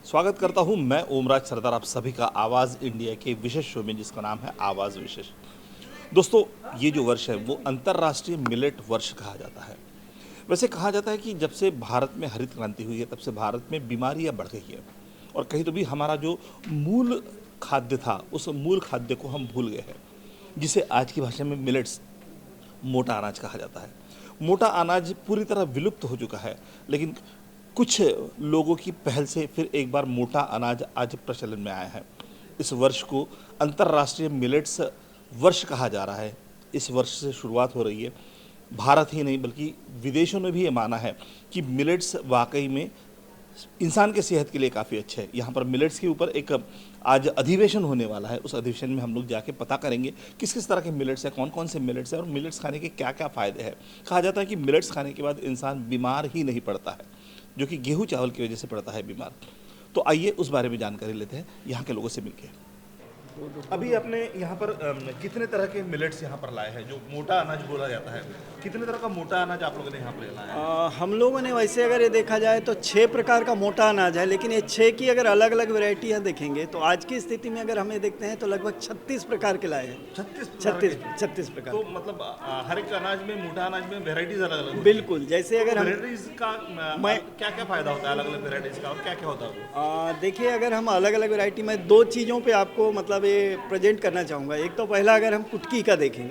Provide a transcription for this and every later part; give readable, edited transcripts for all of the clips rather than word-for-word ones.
स्वागत करता हूं मैं ओमराज सरदार आप सभी का आवाज़ इंडिया के विशेष शो में जिसका नाम है आवाज़ विशेष। दोस्तों, ये जो वर्ष है वो अंतर्राष्ट्रीय मिलेट वर्ष कहा जाता है। वैसे कहा जाता है कि जब से भारत में हरित क्रांति हुई है तब से भारत में बीमारियां बढ़ गई है और कहीं तो भी हमारा जो मूल खाद्य था उस मूल खाद्य को हम भूल गए हैं, जिसे आज की भाषा में मिलेट्स मोटा अनाज कहा जाता है। मोटा अनाज पूरी तरह विलुप्त हो चुका है, लेकिन कुछ लोगों की पहल से फिर एक बार मोटा अनाज आज प्रचलन में आया है। इस वर्ष को अंतर्राष्ट्रीय मिलेट्स वर्ष कहा जा रहा है। इस वर्ष से शुरुआत हो रही है। भारत ही नहीं बल्कि विदेशों ने भी ये माना है कि मिलेट्स वाकई में इंसान के सेहत के लिए काफ़ी अच्छे है। यहाँ पर मिलेट्स के ऊपर एक आज अधिवेशन होने वाला है। उस अधिवेशन में हम लोग जाके पता करेंगे किस किस तरह के मिलेट्स हैं, कौन कौन से मिलेट्स हैं और मिलेट्स खाने के क्या क्या फ़ायदे हैं। कहा जाता है कि मिलेट्स खाने के बाद इंसान बीमार ही नहीं पड़ता है, जो कि गेहूँ चावल की वजह से पड़ता है बीमार। तो आइए उस बारे में जानकारी लेते हैं यहाँ के लोगों से मिलकर। अभी आपने यहाँ पर कितने तरह के मिलेट्स यहाँ पर लाए हैं जो मोटा अनाज बोला जाता है? कितने तरह का मोटा अनाज आप लोगों ने यहाँ पर लाया है? हम लोगों ने वैसे अगर ये देखा जाए तो 6 प्रकार का मोटा अनाज है, लेकिन ये 6 की अगर अलग अलग वैरायटियाँ देखेंगे तो आज की स्थिति में अगर हमें देखते हैं तो लगभग 36 प्रकार के लाए हैं। 36 प्रकार। तो मतलब हर एक अनाज में, मोटा अनाज में वेराइटीज अलग अलग? बिल्कुल। जैसे अगर हम वेराइटीज का क्या क्या फायदा होता है अलग अलग वेराइटीज का और क्या क्या होता है? देखिए, अगर हम अलग अलग वैरायटी में 2 चीज़ों पे आपको मतलब ये प्रेजेंट करना चाहूँगा। एक तो पहला अगर हम कुटकी का देखें,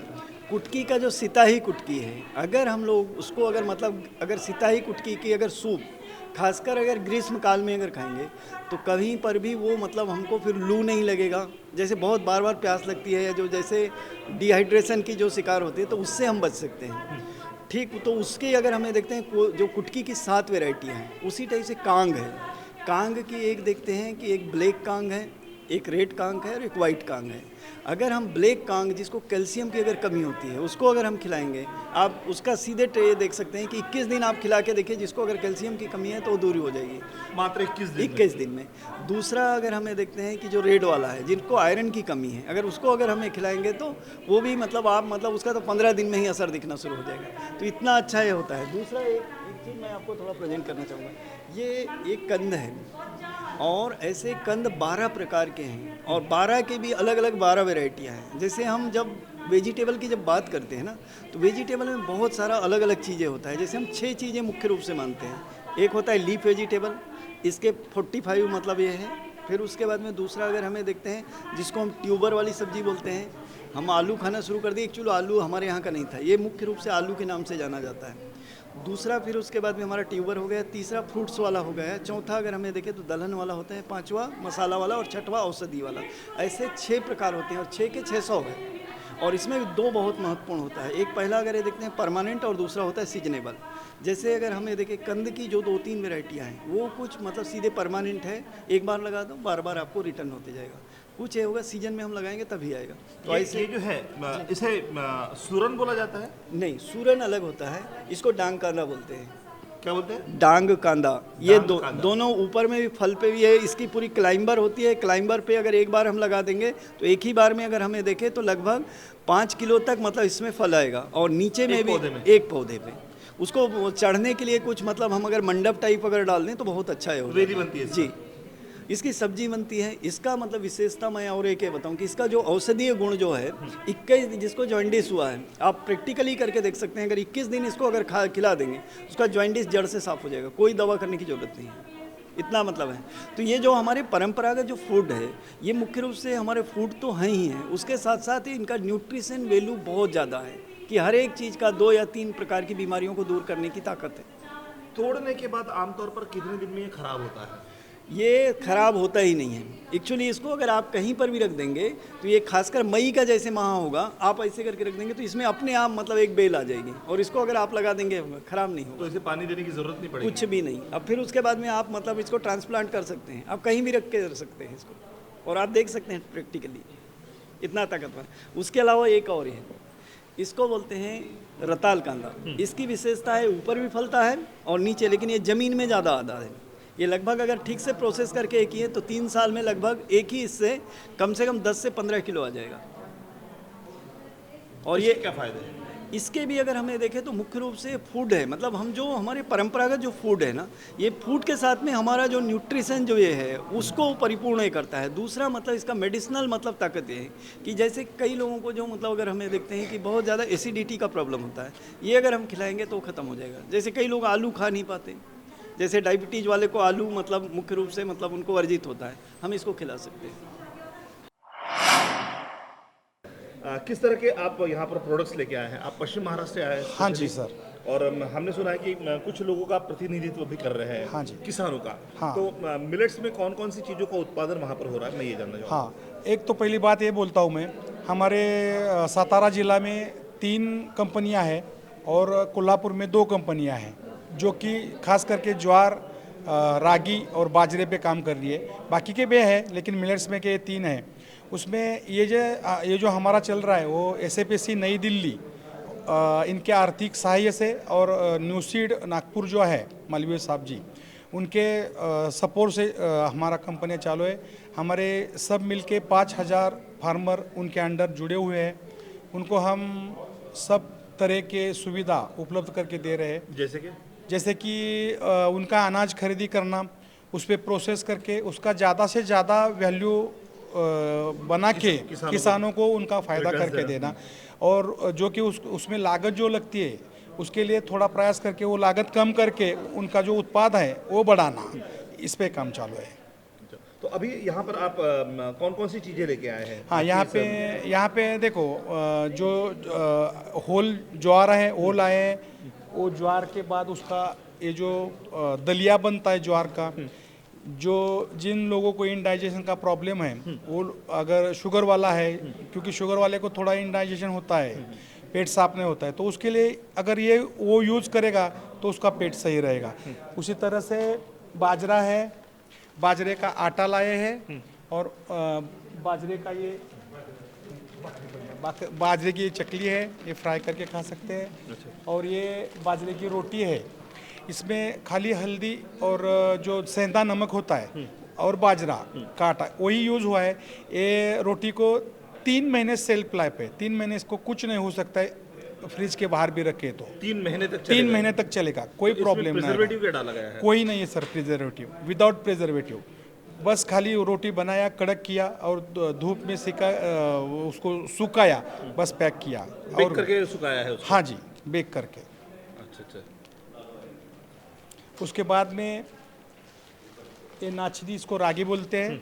कुटकी का जो सिताही कुटकी है, अगर हम लोग उसको अगर मतलब अगर सिताही कुटकी की अगर सूप खासकर अगर ग्रीष्म काल में अगर खाएंगे तो कहीं पर भी वो मतलब हमको फिर लू नहीं लगेगा। जैसे बहुत बार बार प्यास लगती है या जो जैसे डिहाइड्रेशन की जो शिकार होती है तो उससे हम बच सकते हैं। ठीक, तो उसके अगर हमें देखते हैं जो कुटकी की 7 वेराइटियाँ हैं, उसी टाइप से कांग है। कांग की एक देखते हैं कि एक ब्लैक कांग है, एक रेड कांग है और एक वाइट कांग है। अगर हम ब्लैक कांग जिसको कैल्शियम की अगर कमी होती है उसको अगर हम खिलाएंगे, आप उसका सीधे ट्रे देख सकते हैं कि 21 दिन आप खिला के देखिए, जिसको अगर कैल्शियम की कमी है तो वो दूरी हो जाएगी मात्र 21 दिन में। दूसरा अगर हमें देखते हैं कि जो रेड वाला है जिनको आयरन की कमी है, अगर उसको अगर हमें खिलाएंगे तो वो भी मतलब आप मतलब उसका तो 15 दिन में ही असर दिखना शुरू हो जाएगा। तो इतना अच्छा ये होता है। दूसरा एक चीज़ मैं आपको थोड़ा प्रेजेंट करना चाहूँगा। ये एक कंद है और ऐसे कंद 12 प्रकार के हैं और 12 के भी अलग अलग 12 वेराइटियाँ हैं। जैसे हम जब वेजिटेबल की जब बात करते हैं ना, तो वेजिटेबल में बहुत सारा अलग अलग चीज़ें होता है। जैसे हम 6 चीज़ें मुख्य रूप से मानते हैं। एक होता है लीफ वेजिटेबल, इसके 45 मतलब ये है। फिर उसके बाद में दूसरा अगर हमें देखते हैं जिसको हम ट्यूबर वाली सब्जी बोलते हैं, हम आलू खाना शुरू कर दिए। एक्चुअली आलू हमारे यहाँ का नहीं था, ये मुख्य रूप से आलू के नाम से जाना जाता है। दूसरा फिर उसके बाद में हमारा ट्यूबर हो गया। तीसरा फ्रूट्स वाला हो गया। चौथा अगर हमें देखें तो दलहन वाला होता है। पांचवा मसाला वाला और छठवां औषधि वाला। ऐसे 6 प्रकार होते हैं और 6 के 600 है। और इसमें 2 बहुत महत्वपूर्ण होता है। एक पहला अगर ये देखते हैं परमानेंट और दूसरा होता है सीजनेबल। जैसे अगर हमें देखें कंद की जो 2-3 वेराइटियाँ हैं वो कुछ मतलब सीधे परमानेंट है, एक बार लगा दो बार बार आपको रिटर्न होते जाएगा। कुछ ये होगा सीजन में हम लगाएंगे तभी आएगा। तो ऐसे ये जो है इसे सूरन बोला जाता है? नहीं, सूरन अलग होता है, इसको डांग कांदा बोलते हैं। क्या बोलते हैं? डांग कांदा। ये दोनों ऊपर में भी फल पे भी है। इसकी पूरी क्लाइंबर होती है। क्लाइंबर पे अगर एक बार हम लगा देंगे तो एक ही बार में अगर हमें देखें तो लगभग 5 किलो तक मतलब इसमें फल आएगा। और नीचे में भी एक पौधे पे उसको चढ़ने के लिए कुछ मतलब हम अगर मंडप टाइप अगर डाल दें तो बहुत अच्छा है। वेदी बनती है जी, इसकी सब्जी बनती है। इसका मतलब विशेषता मैं और एक बताऊं कि इसका जो औषधीय गुण जो है 21 जिसको जॉइंडिस हुआ है, आप प्रैक्टिकली करके देख सकते हैं। अगर 21 दिन इसको अगर खिला देंगे उसका जॉइंडिस जड़ से साफ हो जाएगा, कोई दवा करने की जरूरत नहीं है। इतना मतलब है। तो ये जो हमारे परंपरागत जो फूड है ये मुख्य रूप से हमारे फूड तो हैं ही हैं, उसके साथ साथ ही इनका न्यूट्रिशन वैल्यू बहुत ज़्यादा है कि हर एक चीज़ का 2 या 3 प्रकार की बीमारियों को दूर करने की ताकत है। तोड़ने के बाद आमतौर पर कितने दिन में ये खराब होता है? ये खराब होता ही नहीं है। एक्चुअली इसको अगर आप कहीं पर भी रख देंगे तो ये खासकर मई का जैसे माह होगा, आप ऐसे करके रख देंगे तो इसमें अपने आप मतलब एक बेल आ जाएगी और इसको अगर आप लगा देंगे खराब नहीं होगा। तो इसे पानी देने की जरूरत नहीं पड़ेगी? कुछ भी नहीं। अब फिर उसके बाद में आप मतलब इसको ट्रांसप्लांट कर सकते हैं, आप कहीं भी रख के रख सकते हैं इसको और आप देख सकते हैं प्रैक्टिकली इतना ताकतवर। उसके अलावा एक और है, इसको बोलते हैं रताल कांदा। इसकी विशेषता है ऊपर भी फलता है और नीचे, लेकिन ये ज़मीन में ज़्यादा आता है। ये लगभग अगर ठीक से प्रोसेस करके एक किए तो 3 साल में लगभग एक ही इससे कम से कम 10 से 15 किलो आ जाएगा। और ये क्या फ़ायदे हैं? इसके भी अगर हमें देखें तो मुख्य रूप से फूड है, मतलब हम जो हमारे परंपरागत जो फूड है ना, ये फूड के साथ में हमारा जो न्यूट्रिशन जो ये है उसको परिपूर्ण ये करता है। दूसरा मतलब इसका मेडिसिनल मतलब ताकत ये है कि जैसे कई लोगों को जो मतलब अगर हमें देखते हैं कि बहुत ज़्यादा एसिडिटी का प्रॉब्लम होता है, ये अगर हम खिलाएंगे तो ख़त्म हो जाएगा। जैसे कई लोग आलू खा नहीं पाते, जैसे डायबिटीज़ वाले को आलू मतलब मुख्य रूप से मतलब उनको वर्जित होता है, हम इसको खिला सकते हैं। किस तरह के आप यहाँ पर प्रोडक्ट्स लेके आए हैं? आप पश्चिम महाराष्ट्र से आए हैं? हाँ जी सर। और हमने सुना है कि कुछ लोगों का प्रतिनिधित्व भी कर रहे हैं, हाँ जी। किसानों का। हाँ। तो मिलेट्स में कौन कौन सी चीज़ों का उत्पादन वहाँ पर हो रहा है, मैं ये जानना चाहूँगा। हाँ, एक तो पहली बात ये बोलता हूँ मैं, हमारे सातारा जिला में 3 कंपनियाँ हैं और कोल्हापुर में 2 कंपनियाँ हैं जो कि खास करके ज्वार, रागी और बाजरे पे काम कर रही है। बाकी के भी है लेकिन मिलेट्स में के 3 हैं। उसमें ये जो हमारा चल रहा है वो SFAC नई दिल्ली इनके आर्थिक सहाय्य से और न्यूसीड नागपुर जो है मालवीय साहब जी, उनके सपोर्ट से हमारा कंपनी चालू है। हमारे सब मिलके 5000 फार्मर उनके अंडर जुड़े हुए हैं। उनको हम सब तरह के सुविधा उपलब्ध करके दे रहे हैं, जैसे कि उनका अनाज खरीदी करना, उस पर प्रोसेस करके उसका ज़्यादा से ज़्यादा वैल्यू बना के किसानों को उनका फ़ायदा करके देना, और जो कि उसमें लागत जो लगती है उसके लिए थोड़ा प्रयास करके वो लागत कम करके उनका जो उत्पाद है वो बढ़ाना, इस पे काम चालू है। तो अभी यहाँ पर आप कौन कौन सी चीज़ें लेके आए हैं? हाँ, यहाँ पे देखो जो होल ज्वार है वो लाए हैं। वो ज्वार के बाद उसका ये जो दलिया बनता है ज्वार का, जो जिन लोगों को इंडाइजेशन का प्रॉब्लम है, वो अगर शुगर वाला है, क्योंकि शुगर वाले को थोड़ा इंडाइजेशन होता है, पेट साफ नहीं होता है, तो उसके लिए अगर ये वो यूज़ करेगा तो उसका पेट सही रहेगा। उसी तरह से बाजरा है, बाजरे का आटा लाए हैं और बाजरे का ये बाजरे की ये चकली है, ये फ्राई करके खा सकते हैं। और ये बाजरे की रोटी है, इसमें खाली हल्दी और जो सेंधा नमक होता है और बाजरा का आटा वही यूज़ हुआ है। ये रोटी को 3 महीने सेल्फ लाइफ है, 3 महीने इसको कुछ नहीं हो सकता है, फ्रिज के बाहर भी रखे तो 3 महीने तक 3 महीने तक चलेगा, कोई प्रॉब्लम नहीं प्रिजर्वेटिव क्या डाला गया है? कोई नहीं है सर प्रिजर्वेटिव, विदाउट प्रिजर्वेटिव। बस खाली रोटी बनाया, कड़क किया और धूप में उसको सुखाया, बस पैक किया बेक और करके सुखाया है उसको? हाँ जी, बेक करके। अच्छा। उसके बाद में ये नाचनी, इसको रागी बोलते हैं।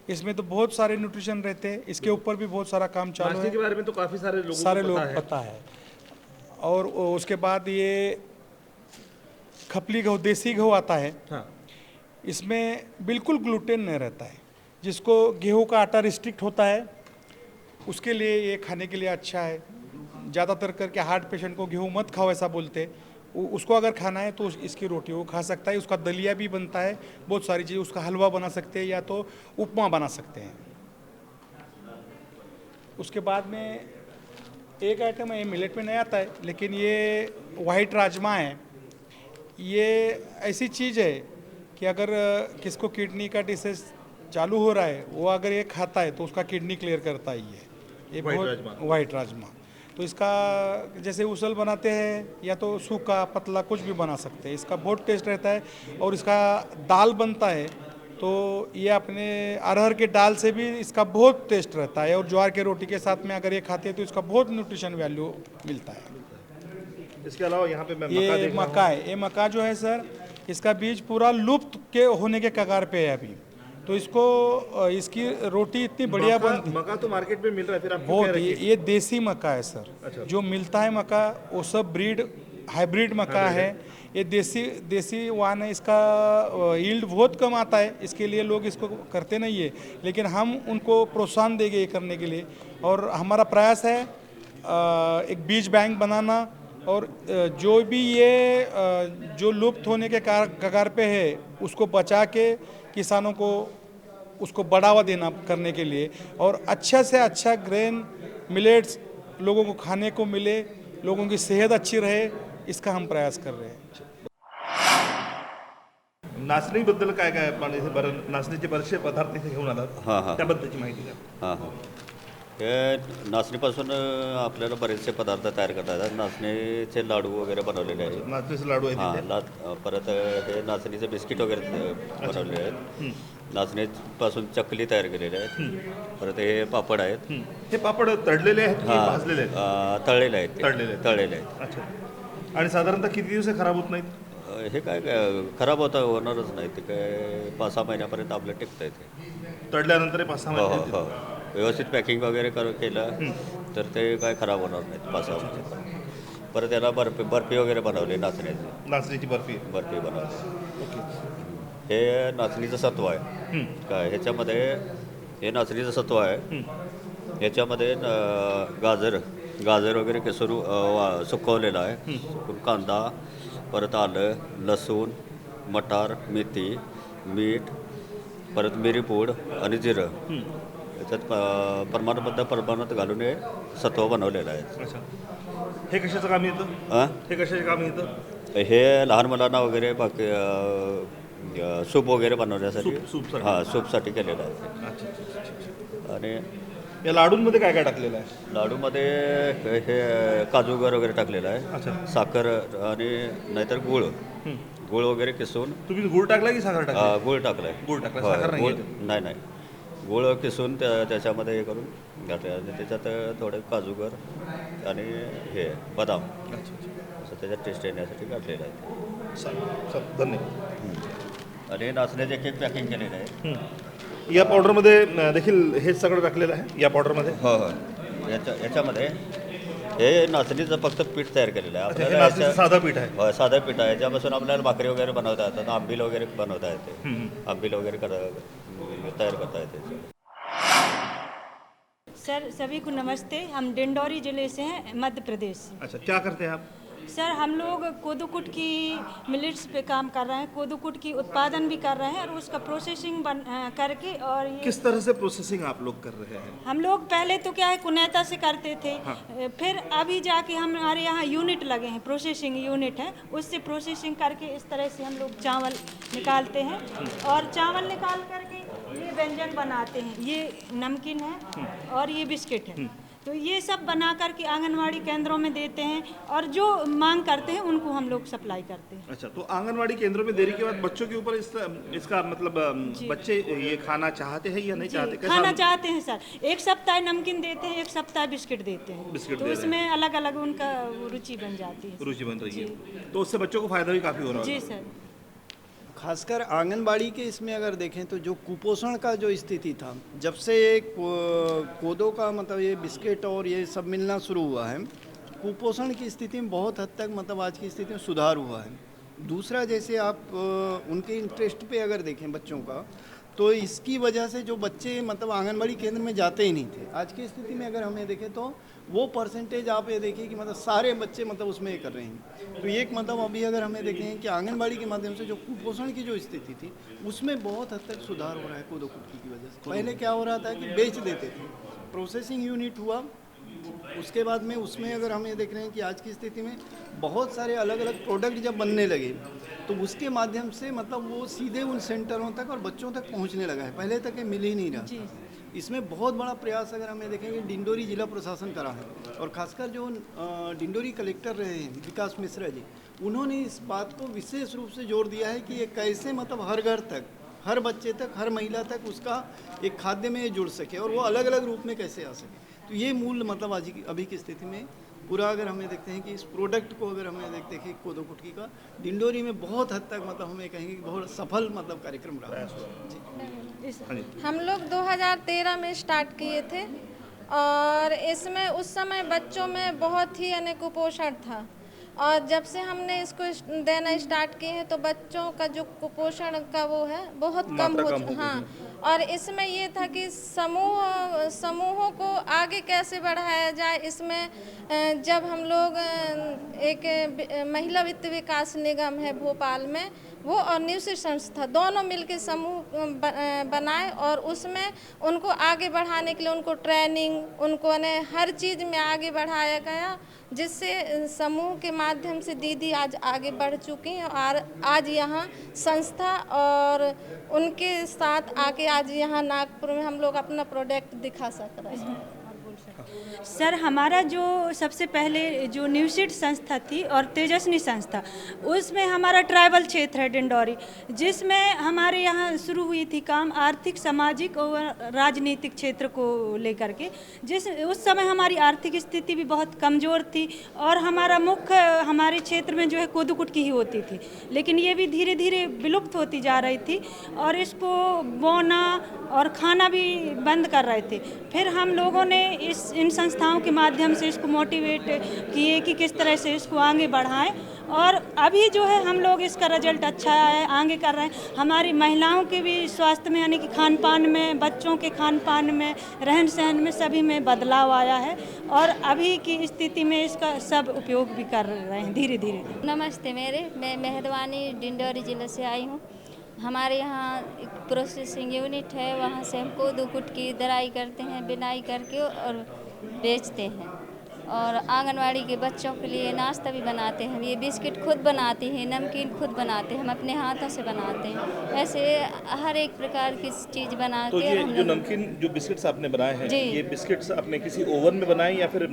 इसमें तो बहुत सारे न्यूट्रिशन रहते हैं, इसके ऊपर भी बहुत सारा काम चालू है। के बारे में तो काफ़ी सारे लोग पता है। और उसके बाद ये खपली गेहूँ, देसी गेहूँ आता है। हाँ। इसमें बिल्कुल ग्लूटेन नहीं रहता है। जिसको गेहूँ का आटा रिस्ट्रिक्ट होता है उसके लिए ये खाने के लिए अच्छा है। ज़्यादातर करके हार्ट पेशेंट को गेहूँ मत खाओ ऐसा बोलते, उसको अगर खाना है तो इसकी रोटी वो खा सकता है। उसका दलिया भी बनता है, बहुत सारी चीज़, उसका हलवा बना सकते हैं या तो उपमा बना सकते हैं। उसके बाद में एक आइटम है, ये मिलेट में नहीं आता है, लेकिन ये वाइट राजमा है। ये ऐसी चीज़ है कि अगर किसको किडनी का डिसीज चालू हो रहा है, वो अगर ये खाता है तो उसका किडनी क्लियर करता ही है। ये बहुत वाइट राजमा, तो इसका जैसे उसल बनाते हैं या तो सूखा पतला कुछ भी बना सकते हैं। इसका बहुत टेस्ट रहता है। और इसका दाल बनता है तो ये अपने अरहर के दाल से भी इसका बहुत टेस्ट रहता है। और ज्वार के रोटी के साथ में अगर ये खाते हैं तो इसका बहुत न्यूट्रिशन वैल्यू मिलता है। इसके अलावा यहाँ पे मैं ये मक्का है, ये मक्का जो है सर, इसका बीज पूरा लुप्त के होने के कगार पे है अभी, तो इसकी रोटी इतनी बढ़िया बनती है। मक्का तो मार्केट में मिल रहा है, फिर आप बहुत ये देसी मक्का है सर। अच्छा। जो मिलता है मक्का वो सब हाइब्रिड मक्का है। ये देसी वान है, इसका यील्ड बहुत कम आता है, इसके लिए लोग इसको करते नहीं है, लेकिन हम उनको प्रोत्साहन देंगे ये करने के लिए। और हमारा प्रयास है एक बीज बैंक बनाना, और जो भी ये जो लुप्त होने के कगार पे है उसको बचा के किसानों को उसको बढ़ावा देना करने के लिए, और अच्छा से अच्छा ग्रेन मिलेट्स लोगों को खाने को मिले, लोगों की सेहत अच्छी रहे, इसका हम प्रयास कर रहे हैं। नाचणीबद्दल काय नाचणीचे बरेचसे पदार्थ इथे घेऊन आलात, त्याबद्दलची माहिती द्या। हां हां, हे नाचणीपासून आपल्याला बरेचसे पदार्थ तयार करता येतात. नाचणीचे लाडू वगैरे बनवलेले आहेत. नाचणीचे लाडू आहेत हां तिथे. परत हे नाचणीचे बिस्किट वगैरे बनवलेले आहेत. नाचणीपासून चकली तयार केलेली आहेत. परत हे पापड आहेत. हे पापड तळलेले आहेत की हां, भाजलेले आहेत? तळलेले आहेत ते. तळलेले आहेत. तळलेले आहेत. अच्छा. आणि साधारणतः किती दिवस हे खराब होत नाहीत? हे काय खराब होणारच नाही. ते काय 5-6 महिन्यापर्यंत आपलं टिकतं ते. तळल्यानंतर 5-6 हो महिने हो व्यवस्थित पॅकिंग वगैरे केलं तर ते काय खराब होणार नाहीत 5-6 महिन्यापर्यंत. परत त्याला बर्फी वगैरे बनवली नाचण्याची. नाचणीची बर्फी. बर्फी बनवली. हे नाचणीचं सत्व आहे. काय ह्याच्यामध्ये हे नाचणीचं सत्व आहे. ह्याच्यामध्ये गाजर वगैरे किसून सुकवलेलं आहे. सुकून कांदा, परत आलं, लसूण, मटार, मेथी, मीठ, परत मिरीपूड आणि जिरं याच्यात प्रमाणात घालून हे सत्व बनवलेलं आहे. अच्छा. हे कशाचं काम येतं? हां हे कशाचं काम येतं? हे लहान मुलांना वगैरे बाकी सूप वगैरे बनवण्यासाठी सूपसाठी. हां सूपसाठी केलेलं आहे. अच्छा अच्छा अच्छा अच्छा. आणि या लाडूंमध्ये काय काय टाकलेलं आहे? लाडूमध्ये हे काजूगर वगैरे टाकलेलं अच्छा. आहे. साखर आणि नाहीतर गूळ वगैरे किसून तुम्ही गुळ टाकला की साखर टाकला? गूळ टाकलाय. गूळ टाकला, होय, साखर नाही गूळ आहे? नाही गूळ किसून त्याच्यामध्ये हे करून घातले आणि त्याच्यात थोडे काजूगर आणि हे बदाम अच्छा अच्छा. असं त्याच्यात टेस्ट येण्यासाठी घातलेलं आहे. चालेल धन्यवाद. आणि नाचण्याचे केक पॅकिंग केलेलं आहे. या पावडरमध्ये देखील हेच सगळं टाकलेलं आहे या पावडरमध्ये? हो हो याच्यामध्ये हे नाचणीचं फक्त पीठ तयार केलेलं आहे. अच्छा, हे आपल्याला नाचणीचं साधं पीठ आहे? होय साधं पीठ आहे. ज्यापासून आपल्याला भाकरी वगैरे बनवता येतात. आंबील वगैरे बनवता येते. आंबील वगैरे तयार करता येते. सर सभी को नमस्ते। हम डिंडौरी ज़िले से हैं, मध्य प्रदेश से। अच्छा, क्या करते हैं आप? सर हम लोग कोदो कुट की मिलेट्स पे काम कर रहे हैं। कोदो कुट की उत्पादन भी कर रहे हैं और उसका प्रोसेसिंग करके और ये किस तरह से प्रोसेसिंग आप लोग कर रहे हैं? हम लोग पहले तो क्या है कुनेता से करते थे। फिर अभी जाके हमारे यहाँ यूनिट लगे हैं, प्रोसेसिंग यूनिट है, उससे प्रोसेसिंग करके इस तरह से हम लोग चावल निकालते हैं और चावल निकाल करके ये व्यंजन बनाते हैं। ये नमकीन है और ये बिस्किट है। तो ये सब बना करके आंगनवाड़ी केंद्रों में देते हैं और जो मांग करते हैं उनको हम लोग सप्लाई करते हैं। अच्छा, तो आंगनवाड़ी केंद्रों में देने के बाद बच्चों के ऊपर इसका मतलब बच्चे ये खाना चाहते हैं या नहीं चाहते? कैसा? खाना चाहते हैं सर। एक सप्ताह नमकीन देते हैं, एक सप्ताह बिस्किट देते हैं। बिस्किट तो दे रहे हैं। उसमें अलग अलग उनका रुचि बन जाती है। रुचि बन रही है, तो उससे बच्चों को फायदा भी काफ़ी हो रहा जी है। सर। खासकर आंगनबाड़ी के इसमें अगर देखें तो जो कुपोषण का जो स्थिति था, जब से कोदो का मतलब ये बिस्किट और ये सब मिलना शुरू हुआ है, कुपोषण की स्थिति में बहुत हद तक मतलब आज की स्थिति में सुधार हुआ है। दूसरा, जैसे आप उनके इंटरेस्ट पे अगर देखें बच्चों का, तो इसकी वजह से जो बच्चे मतलब आंगनबाड़ी केंद्र में जाते ही नहीं थे, आज की स्थिति में अगर हमें देखें तो वो परसेंटेज आप ये देखिए कि मतलब सारे बच्चे मतलब उसमें ये कर रहे हैं। तो एक मतलब अभी अगर हमें देखें कि आंगनबाड़ी के माध्यम से जो कुपोषण की जो स्थिति थी उसमें बहुत हद तक सुधार हो रहा है कोदो कुटकी की वजह से। पहले क्या हो रहा था कि बेच देते थे, प्रोसेसिंग यूनिट हुआ, उसके बाद में उसमें अगर हम ये देख रहे हैं कि आज की स्थिति में बहुत सारे अलग अलग प्रोडक्ट जब बनने लगे तो उसके माध्यम से मतलब वो सीधे उन सेंटरों तक और बच्चों तक पहुंचने लगा है, पहले तक ये मिल ही नहीं रहा था। इसमें बहुत बड़ा प्रयास अगर हमें देखेंगे डिंडोरी जिला प्रशासन करा है और खासकर जो डिंडोरी कलेक्टर रहे हैं विकास मिश्रा जी, उन्होंने इस बात को विशेष रूप से जोर दिया है कि ये कैसे मतलब हर घर तक, हर बच्चे तक, हर महिला तक उसका एक खाद्य में जुड़ सके और वो अलग अलग रूप में कैसे आ सके। तो ये मूल मतलब आज की अभी की स्थिति में पूरा अगर हमें देखते हैं कि इस प्रोडक्ट को अगर हमें देखें कोदो कुटकी का डिंडोरी में बहुत हद तक मतलब हमें कहेंगे कि बहुत सफल मतलब कार्यक्रम रहा है। जी। हम लोग 2013 में स्टार्ट किए थे और इसमें उस समय बच्चों में बहुत ही यानी कुपोषण था और जब से हमने इसको देना स्टार्ट किए हैं तो बच्चों का जो कुपोषण का वो है बहुत कम हो। हाँ, और इसमें ये था कि समूहों को आगे कैसे बढ़ाया जाए। इसमें जब हम लोग एक महिला वित्त विकास निगम है भोपाल में, वो और न्यूसी संस्था दोनों मिलकर समूह बनाए और उसमें उनको आगे बढ़ाने के लिए उनको ट्रेनिंग, उनको ने हर चीज़ में आगे बढ़ाया गया, जिससे समूह के माध्यम से दीदी आज आगे बढ़ चुकी हैं और आज यहाँ संस्था और उनके साथ आके आज यहाँ नागपुर में हम लोग अपना प्रोडक्ट दिखा सक रहे हैं। सर हमारा जो सबसे पहले जो न्यूशीट संस्था थी और तेजस्विनी संस्था, उसमें हमारा ट्राइबल क्षेत्र है डिंडौरी, जिसमें हमारे यहाँ शुरू हुई थी काम आर्थिक, सामाजिक और राजनीतिक क्षेत्र को लेकर के। उस समय हमारी आर्थिक स्थिति भी बहुत कमज़ोर थी और हमारा मुख्य हमारे क्षेत्र में जो है कोदू कुटकी ही होती थी, लेकिन ये भी धीरे धीरे विलुप्त होती जा रही थी और इसको बोना और खाना भी बंद कर रहे थे। फिर हम लोगों ने इन संस्थाओं के माध्यम से इसको मोटिवेट किए कि किस तरह से इसको आगे बढ़ाएं और अभी जो है हम लोग इसका रिजल्ट अच्छा है, आगे कर रहे हैं। हमारी महिलाओं के भी स्वास्थ्य में यानी कि खान पान में, बच्चों के खान पान में, रहन सहन में, सभी में बदलाव आया है और अभी की स्थिति में इसका सब उपयोग भी कर रहे हैं धीरे धीरे। नमस्ते मैं मेहरबानी डिंडौरी ज़िले से आई हूँ। हमारे यहाँ एक प्रोसेसिंग यूनिट है, वहाँ से हम कोदू कुटकी दराई करते हैं, बिनाई करके और बेचते हैं। और आंगनवाड़ी के बच्चों के लिए नाश्ता भी बनाते हैं। ये बिस्किट खुद बनाते हैं, नमकीन खुद बनाते हैं, हम अपने हाथों से बनाते हैं। ऐसे हर एक प्रकार की चीज़ बना तो के ये हम जो नमकीन जो बिस्किट्स आपने बनाए हैं, जी। ये बिस्किट्स आपने किसी ओवन में बनाए या फिर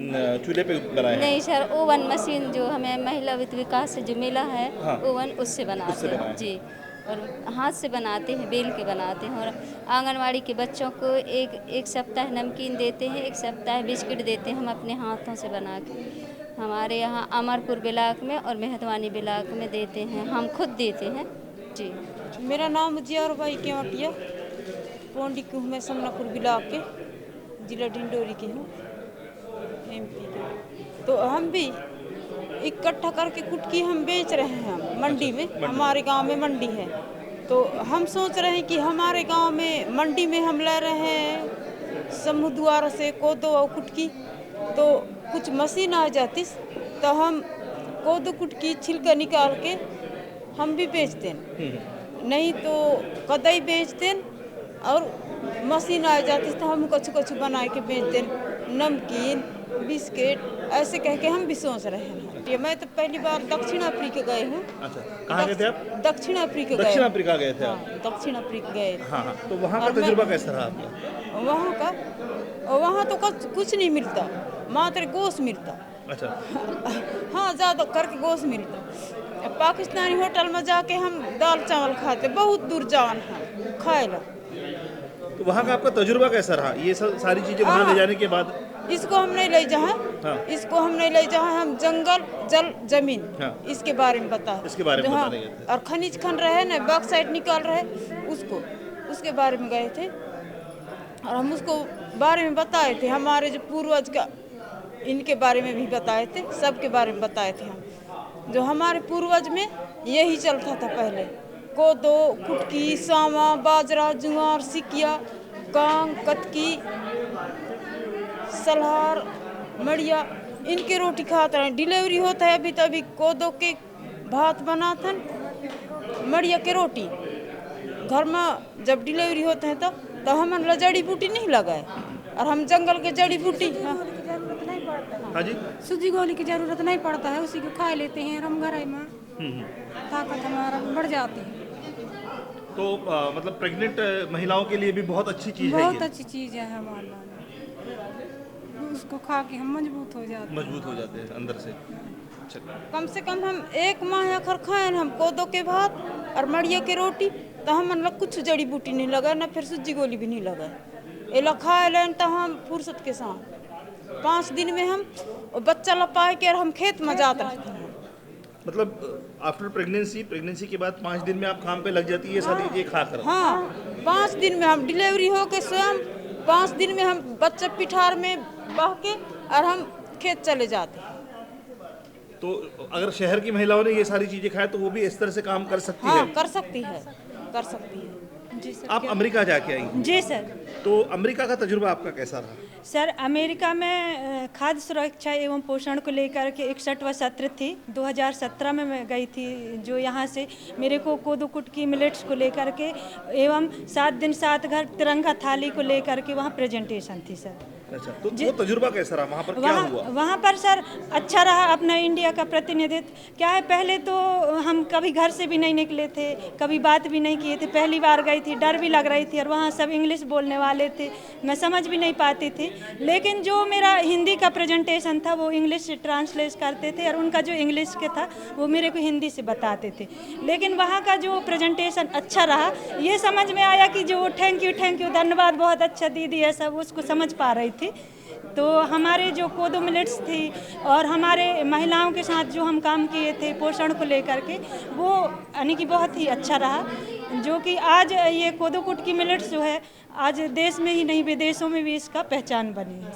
चूल्हे पे बनाए हैं? नहीं सर, ओवन मशीन जो हमें महिला वित्त विकास से जो मिला है, हाँ। ओवन उससे बनाते बनाए हैं हैं। जी। और हाथ से बनाते हैं, बेल के बनाते हैं। और आंगनवाड़ी के बच्चों को एक सप्ताह नमकीन देते हैं, एक सप्ताह बिस्किट देते हैं, हम अपने हाथों से बना के। हमारे यहाँ अमरपुर ब्लाक में और मेहरबानी ब्लाक में देते हैं, हम खुद देते हैं जी। मेरा नाम जियारबाई केवटिया, पोंडी की हूँ मैं, समनापुर ब्लाक के, जिला डिंडोरी की हूँ, MP के। तो हम भी इकट्ठा करके कुटकी हम बेच रहे हैं, हम मंडी में, हमारे गांव में मंडी है। तो हम सोच रहे हैं कि हमारे गांव में मंडी में हम ले रहे हैं समूह द्वारा से कोदो और कुटकी, तो कुछ मशीन आ जाती तो हम कोदो कुटकी छिलका निकाल के हम भी बेचते हैं, नहीं तो कदई बेचते हैं। और मशीन आ जाती तो हम कुछ कुछ बना के बेचते हैं, नमकीन, बिस्किट, ऐसे कह के हम भी सोच रहे हैं। मैं तो पहली बार दक्षिण अफ्रीका गए हूँ। अच्छा, कहाँ गए थे आप? दक्षिण अफ्रीका गए। दक्षिण अफ्रीका गए थे आप? हाँ, दक्षिण अफ्रीका गए। हाँ हाँ, तो वहाँ का तजुर्बा कैसा रहा आपका? वहाँ तो कुछ नहीं मिलता, मात्र गोश्त मिलता। अच्छा। हाँ, ज़्यादा करके गोश्त मिलता। पाकिस्तानी होटल में जाके हम दाल चावल खाते, बहुत दूर जान है खाए ला। तो वहाँ का आपका तजुर्बा कैसा रहा, ये सारी चीज़ें वहाँ ले जाने के बाद? इसको हम नहीं ले जाए, हाँ। इसको हम नहीं ले जाए, हम जंगल, जल, जमीन, हाँ। इसके बारे में बताए, इसके बारे में हाँ, बता रहे थे। और खनिज खन रहे ना, बॉक्साइट निकाल रहे, उसके बारे में गए थे और हम उसको बारे में बताए थे। हमारे जो पूर्वज का, इनके बारे में भी बताए थे, सबके बारे में बताए थे हम। जो हमारे पूर्वज में यही चलता था पहले, कोदो कुटकी, सावा, बाजरा, जुआर, सिकिया, कांग, कतकी, सलहार, मड़िया, इनके रोटी खाते हैं। डिलीवरी होता है अभी तो अभी कोदो के भात बनाते हैं, मड़िया के रोटी। घर में जब डिलीवरी होते हैं तो हम जड़ी बूटी नहीं लगाए, और हम जंगल के जड़ी बूटी, हाँ जी, सूजी गोली की जरूरत नहीं पड़ता है, उसी को खा लेते हैं हम घर में, ताकत हमारा बढ़ जाती है। तो मतलब प्रेग्नेंट महिलाओं के लिए भी बहुत अच्छी चीज़ है, बहुत अच्छी चीज़ है हमारा, उसको खा के हम मजबूत हो जाते हैं अंदर से। कम से कम हम एक माह आखिर खाएं हम कोदो के भात और मड़िया के रोटी, तो हम मतलब कुछ जड़ी बूटी नहीं लगा, ना फिर सूजी गोली भी नहीं लगा। एला खाए लें तो हम फुर्सत के साथ 5 दिन में हम बच्चा लपाए के और हम खेत में जाते रहते हैं। मतलब आफ्टर प्रेगनेंसी के बाद 5 दिन में आप काम पे लग जाती है सारी चीजें खाकर? हाँ, 5 दिन में हम डिलीवरी हो के स्वयं 5 दिन में हम बच्चे पिठार में बह के और हम खेत चले जाते हैं। तो अगर शहर की महिलाओं ने ये सारी चीजें खाए तो वो भी इस तरह से काम कर सकती हाँ, है? कर सकती है, कर सकती है। जी सर। आप अमेरिका जाके आई? जी सर। तो अमेरिका का तजुर्बा आपका कैसा रहा? सर अमेरिका में खाद्य सुरक्षा एवं पोषण को लेकर के 61वां सत्र थी, 2017 में मैं गई थी। जो यहाँ से मेरे को कोदो कुटकी मिलेट्स को लेकर के एवं 7 दिन 7 घर तिरंगा थाली को लेकर के वहाँ प्रेजेंटेशन थी सर। अच्छा, तो वो तजुर्बा कैसा रहा वहाँ पर, क्या हुआ? वहाँ पर सर अच्छा रहा अपना इंडिया का प्रतिनिधित्व। क्या है, पहले तो हम कभी घर से भी नहीं निकले थे, कभी बात भी नहीं किए थे, पहली बार गई थी, डर भी लग रही थी और वहाँ सब इंग्लिश बोलने वाले थे, मैं समझ भी नहीं पाती थी। लेकिन जो मेरा हिंदी का प्रेजेंटेशन था वो इंग्लिश से ट्रांसलेट करते थे और उनका जो इंग्लिश के था वो मेरे को हिंदी से बताते थे। लेकिन वहाँ का जो प्रेजेंटेशन अच्छा रहा, ये समझ में आया कि जो थैंक यू धन्यवाद, बहुत अच्छा दीदी है, सब उसको समझ पा रही थी। तो हमारे जो कोदो मिलेट्स थी और हमारे महिलाओं के साथ जो हम काम किए थे पोषण को लेकर के, वो यानी कि बहुत ही अच्छा रहा, जो कि आज ये कोदो कुट की मिलेट्स जो है आज देश में ही नहीं विदेशों में भी इसका पहचान बनी है।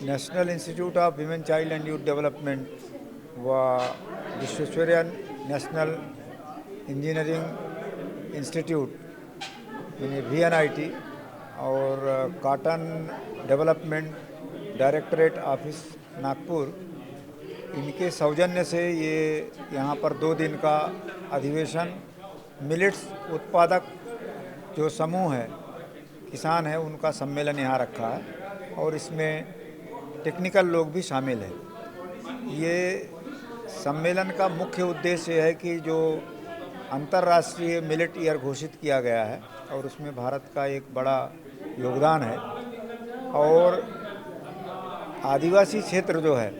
National institute of women child and youth development व विश्वेश्वरैया नेशनल इंजीनियरिंग इंस्टीट्यूट यानी VNIT और cotton development directorate office Nagpur, इनके सौजन्य से ये यहाँ पर 2 दिन का अधिवेशन मिलेट्स उत्पादक जो समूह है, किसान है, उनका सम्मेलन यहाँ रखा है और इसमें टेक्निकल लोग भी शामिल हैं। ये सम्मेलन का मुख्य उद्देश्य है कि जो अंतर्राष्ट्रीय मिलेट ईयर घोषित किया गया है और उसमें भारत का एक बड़ा योगदान है, और आदिवासी क्षेत्र जो है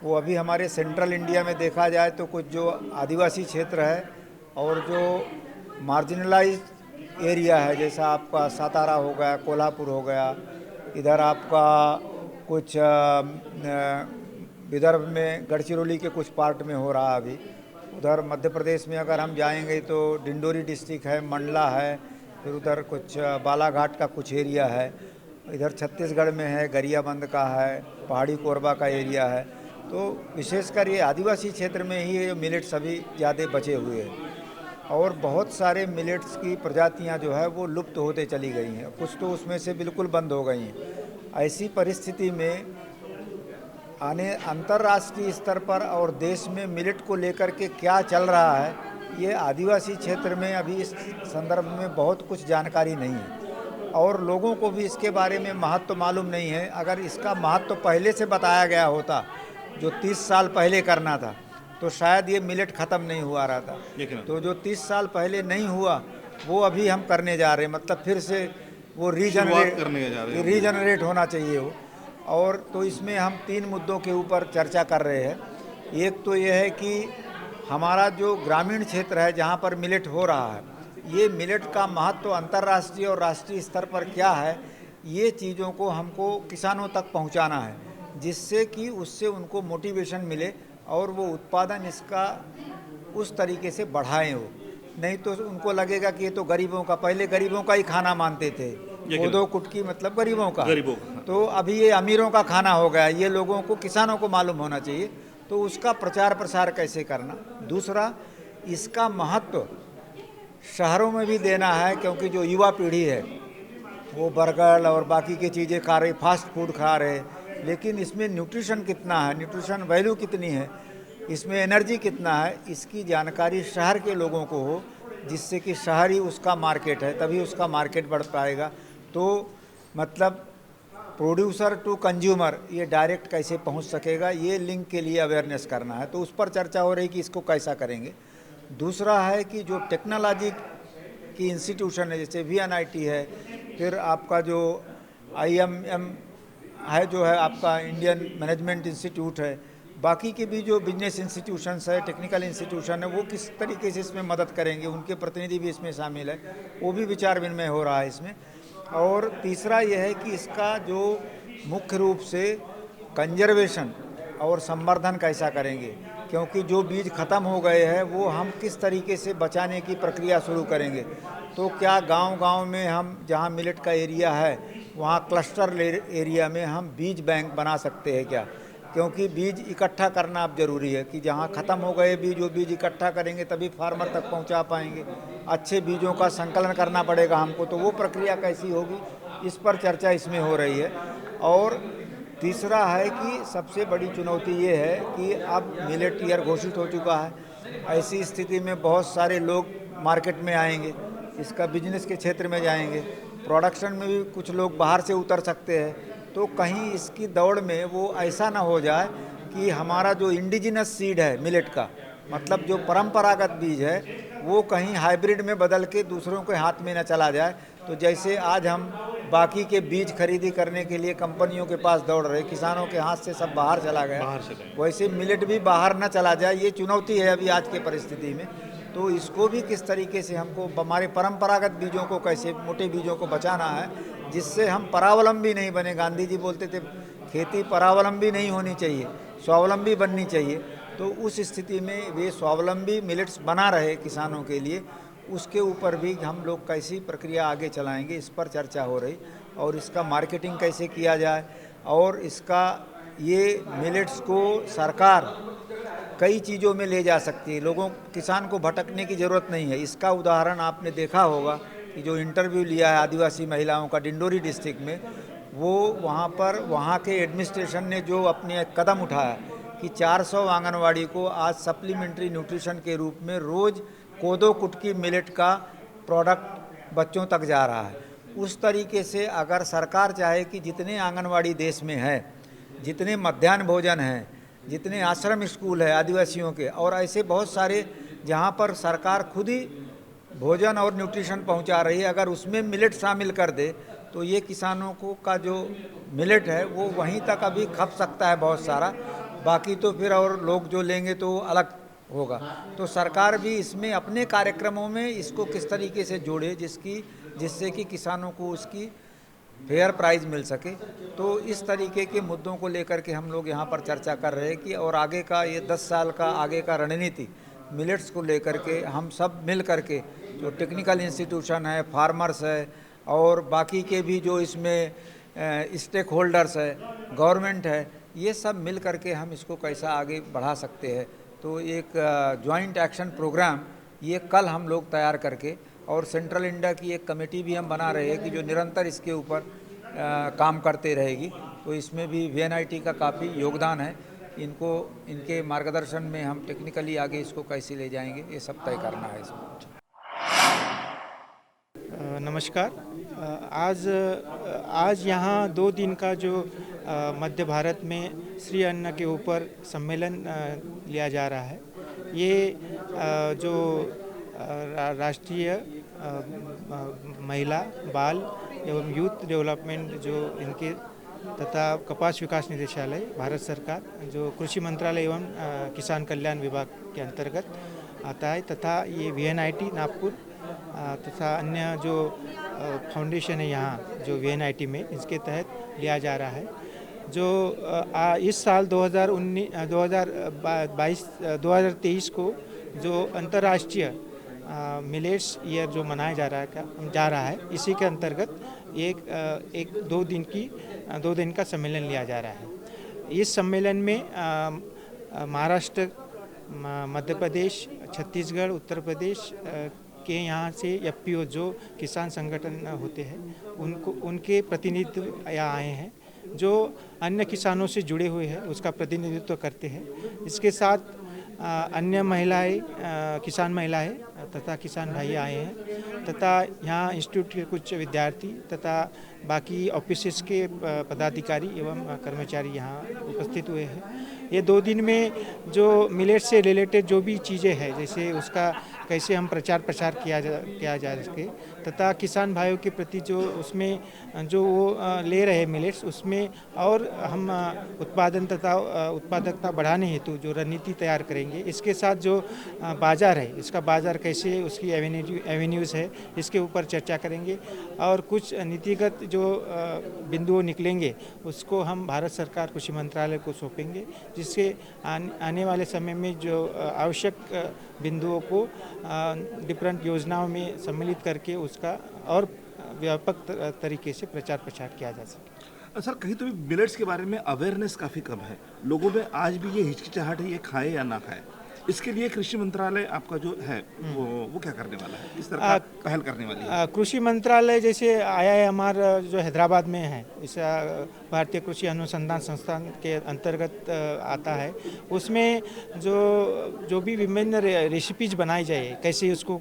वो अभी हमारे सेंट्रल इंडिया में देखा जाए तो कुछ जो आदिवासी क्षेत्र है और जो मार्जिनलाइज्ड एरिया है, जैसा आपका सातारा हो गया, कोल्हापुर हो गया, इधर आपका कुछ विदर्भ में गढ़चिरौली के कुछ पार्ट में हो रहा अभी, उधर मध्य प्रदेश में अगर हम जाएंगे तो डिंडोरी डिस्ट्रिक्ट है, मंडला है, फिर उधर कुछ बालाघाट का कुछ एरिया है, इधर छत्तीसगढ़ में है, गरियाबंद का है, पहाड़ी कोरबा का एरिया है। तो विशेषकर ये आदिवासी क्षेत्र में ही ये मिलेट्स अभी ज़्यादा बचे हुए हैं और बहुत सारे मिलेट्स की प्रजातियां जो है वो लुप्त होते चली गई हैं, कुछ तो उसमें से बिल्कुल बंद हो गई हैं। ऐसी परिस्थिति में अंतर्राष्ट्रीय स्तर पर और देश में मिलेट को लेकर के क्या चल रहा है, ये आदिवासी क्षेत्र में अभी इस संदर्भ में बहुत कुछ जानकारी नहीं है और लोगों को भी इसके बारे में महत्व मालूम नहीं है। अगर इसका महत्व पहले से बताया गया होता, जो 30 साल पहले करना था, तो शायद ये मिलेट ख़त्म नहीं हुआ रहा था। तो जो 30 साल पहले नहीं हुआ वो अभी हम करने जा रहे हैं, मतलब फिर से वो रीजनरेट होना चाहिए वो। और तो इसमें हम 3 मुद्दों के ऊपर चर्चा कर रहे हैं। एक तो ये है कि हमारा जो ग्रामीण क्षेत्र है जहाँ पर मिलेट हो रहा है, ये मिलेट का महत्व अंतर्राष्ट्रीय और राष्ट्रीय स्तर पर क्या है, ये चीज़ों को हमको किसानों तक पहुँचाना है, जिससे कि उससे उनको मोटिवेशन मिले और वो उत्पादन इसका उस तरीके से बढ़ाएं हो। नहीं तो उनको लगेगा कि ये तो गरीबों का, पहले गरीबों का ही खाना मानते थे, कोदो कुटकी मतलब गरीबों का, तो अभी ये अमीरों का खाना हो गया। ये लोगों को, किसानों को मालूम होना चाहिए, तो उसका प्रचार प्रसार कैसे करना। दूसरा, इसका महत्व शहरों में भी देना है, क्योंकि जो युवा पीढ़ी है वो बर्गर और बाकी की चीज़ें खा रही, फास्ट फूड खा रहे, लेकिन इसमें न्यूट्रिशन कितना है, न्यूट्रिशन वैल्यू कितनी है, इसमें एनर्जी कितना है, इसकी जानकारी शहर के लोगों को हो, जिससे कि शहर ही उसका मार्केट है, तभी उसका मार्केट बढ़ पाएगा। तो मतलब प्रोड्यूसर टू कंज्यूमर ये डायरेक्ट कैसे पहुंच सकेगा, ये लिंक के लिए अवेयरनेस करना है। तो उस पर चर्चा हो रही कि इसको कैसा करेंगे। दूसरा है कि जो टेक्नोलॉजी की इंस्टीट्यूशन है, जैसे VNIT है, फिर आपका जो IMM है, जो है आपका इंडियन मैनेजमेंट इंस्टीट्यूट है, बाकी के भी जो बिजनेस इंस्टीट्यूशंस है, टेक्निकल इंस्टीट्यूशन है, वो किस तरीके से इसमें मदद करेंगे, उनके प्रतिनिधि भी इसमें शामिल है, वो भी विचार विनिमय हो रहा है इसमें। और तीसरा ये है कि इसका जो मुख्य रूप से कंजर्वेशन और संवर्धन कैसा करेंगे, क्योंकि जो बीज ख़त्म हो गए हैं वो हम किस तरीके से बचाने की प्रक्रिया शुरू करेंगे। तो क्या गांव-गांव में हम जहां मिलेट का एरिया है वहां क्लस्टर एरिया में हम बीज बैंक बना सकते हैं क्या, क्योंकि बीज इकट्ठा करना अब ज़रूरी है कि जहां ख़त्म हो गए बीज, वो बीज इकट्ठा करेंगे तभी फार्मर तक पहुंचा पाएंगे। अच्छे बीजों का संकलन करना पड़ेगा हमको, तो वो प्रक्रिया कैसी होगी, इस पर चर्चा इसमें हो रही है। और तीसरा है कि सबसे बड़ी चुनौती ये है कि अब मिलेट ईयर घोषित हो चुका है, ऐसी स्थिति में बहुत सारे लोग मार्केट में आएंगे, इसका बिजनेस के क्षेत्र में जाएंगे, प्रोडक्शन में भी कुछ लोग बाहर से उतर सकते हैं, तो कहीं इसकी दौड़ में वो ऐसा ना हो जाए कि हमारा जो इंडिजिनस सीड है मिलेट का, मतलब जो परंपरागत बीज है, वो कहीं हाइब्रिड में बदल के दूसरों के हाथ में न चला जाए। तो जैसे आज हम बाकी के बीज खरीदी करने के लिए कंपनियों के पास दौड़ रहे, किसानों के हाथ से सब बाहर चला गया, वैसे मिलेट भी बाहर न चला जाए। ये चुनौती है अभी आज के परिस्थिति में। तो इसको भी किस तरीके से हमको हमारे परंपरागत बीजों को, कैसे मोटे बीजों को बचाना है, जिससे हम परावलंबी नहीं बने। गांधी जी बोलते थे खेती परावलंबी नहीं होनी चाहिए, स्वावलंबी बननी चाहिए। तो उस स्थिति में वे स्वावलंबी मिलेट्स बना रहे किसानों के लिए, उसके ऊपर भी हम लोग कैसी प्रक्रिया आगे चलाएंगे, इस पर चर्चा हो रही। और इसका मार्केटिंग कैसे किया जाए, और इसका ये मिलेट्स को सरकार कई चीज़ों में ले जा सकती है। लोगों किसान को भटकने की ज़रूरत नहीं है। इसका उदाहरण आपने देखा होगा कि जो इंटरव्यू लिया है आदिवासी महिलाओं का डिंडोरी डिस्ट्रिक्ट में, वो वहाँ पर वहाँ के एडमिनिस्ट्रेशन ने जो अपने कदम उठाया कि 400 आंगनवाड़ी को आज सप्लीमेंट्री न्यूट्रिशन के रूप में रोज़ कोदो कुटकी मिलेट का प्रोडक्ट बच्चों तक जा रहा है। उस तरीके से अगर सरकार चाहे कि जितने आंगनवाड़ी देश में है, जितने मध्याह्न भोजन हैं, जितने आश्रम स्कूल है आदिवासियों के, और ऐसे बहुत सारे जहाँ पर सरकार खुद ही भोजन और न्यूट्रिशन पहुँचा रही है, अगर उसमें मिलेट शामिल कर दे तो ये किसानों को का जो मिलेट है वो वहीं तक अभी खप सकता है बहुत सारा, बाकी तो फिर और लोग जो लेंगे तो अलग होगा। तो सरकार भी इसमें अपने कार्यक्रमों में इसको किस तरीके से जोड़े जिससे कि किसानों को उसकी फेयर प्राइस मिल सके। तो इस तरीके के मुद्दों को लेकर के हम लोग यहाँ पर चर्चा कर रहे हैं कि और आगे का ये 10 साल का आगे का रणनीति मिलेट्स को लेकर के हम सब मिल कर के, जो टेक्निकल इंस्टीट्यूशन है, फार्मर्स है, और बाकी के भी जो इसमें स्टेक होल्डर्स है, गवर्नमेंट है, ये सब मिल कर के हम इसको कैसा आगे बढ़ा सकते हैं। तो एक जॉइंट एक्शन प्रोग्राम ये कल हम लोग तैयार करके, और सेंट्रल इंडिया की एक कमेटी भी हम बना रहे हैं कि जो निरंतर इसके ऊपर काम करते रहेगी। तो इसमें भी VNIT का काफ़ी योगदान है। इनके मार्गदर्शन में हम टेक्निकली आगे इसको कैसे ले जाएंगे, ये सब तय करना है इसमें। नमस्कार। आज यहाँ 2 दिन का जो मध्य भारत में श्री अन्न के ऊपर सम्मेलन लिया जा रहा है। ये जो राष्ट्रीय महिला, बाल एवं यूथ डेवलपमेंट जो इनके तथा कपास विकास निदेशालय, भारत सरकार, जो कृषि मंत्रालय एवं किसान कल्याण विभाग के अंतर्गत आता है, तथा ये VNIT नागपुर तथा अन्य जो फाउंडेशन है यहाँ जो VNIT में, इसके तहत लिया जा रहा है। जो इस साल 2023 को जो अंतर्राष्ट्रीय मिलेट्स ईयर जो मनाया जा रहा है, इसी के अंतर्गत एक 2 दिन का सम्मेलन लिया जा रहा है। इस सम्मेलन में महाराष्ट्र, मध्य प्रदेश, छत्तीसगढ़, उत्तर प्रदेश के यहाँ से FPO जो किसान संगठन होते हैं उनके प्रतिनिधित्व यहाँ आए हैं, जो अन्य किसानों से जुड़े हुए हैं उसका प्रतिनिधित्व करते हैं। इसके साथ अन्य महिलाएं, किसान महिलाएं तथा किसान भाई आए हैं, तथा यहाँ इंस्टीट्यूट के कुछ विद्यार्थी तथा बाकी ऑफिसेस के पदाधिकारी एवं कर्मचारी यहाँ उपस्थित हुए हैं। ये 2 दिन में जो मिलेट से रिलेटेड जो भी चीज़ें हैं, जैसे उसका कैसे हम प्रचार प्रसार किया जा सके, तथा किसान भाइयों के प्रति जो उसमें जो वो ले रहे मिलेट्स, उसमें और हम उत्पादन तथा उत्पादकता बढ़ाने हेतु जो रणनीति तैयार करेंगे। इसके साथ जो बाज़ार है, इसका बाज़ार कैसे, उसकी एवेन्यूज़ है, इसके ऊपर चर्चा करेंगे। और कुछ नीतिगत जो बिंदु निकलेंगे उसको हम भारत सरकार कृषि मंत्रालय को सौंपेंगे, जिससे आने वाले समय में जो आवश्यक बिंदुओं को डिफरेंट योजनाओं में सम्मिलित करके उसका और व्यापक तरीके से प्रचार प्रसार किया जा सके। सर, कहीं तो भी मिलेट्स के बारे में अवेयरनेस काफ़ी कम है, लोगों में आज भी ये हिचकिचाहट है ये खाए या ना खाए। इसके लिए कृषि मंत्रालय आपका जो है वो क्या करने वाला है, किस तरह का पहल करने वाली है? कृषि मंत्रालय जैसे IIMR जो हैदराबाद में है, इस भारतीय कृषि अनुसंधान संस्थान के अंतर्गत आता है, उसमें जो भी विभिन्न रेसिपीज बनाई जाए, कैसे उसको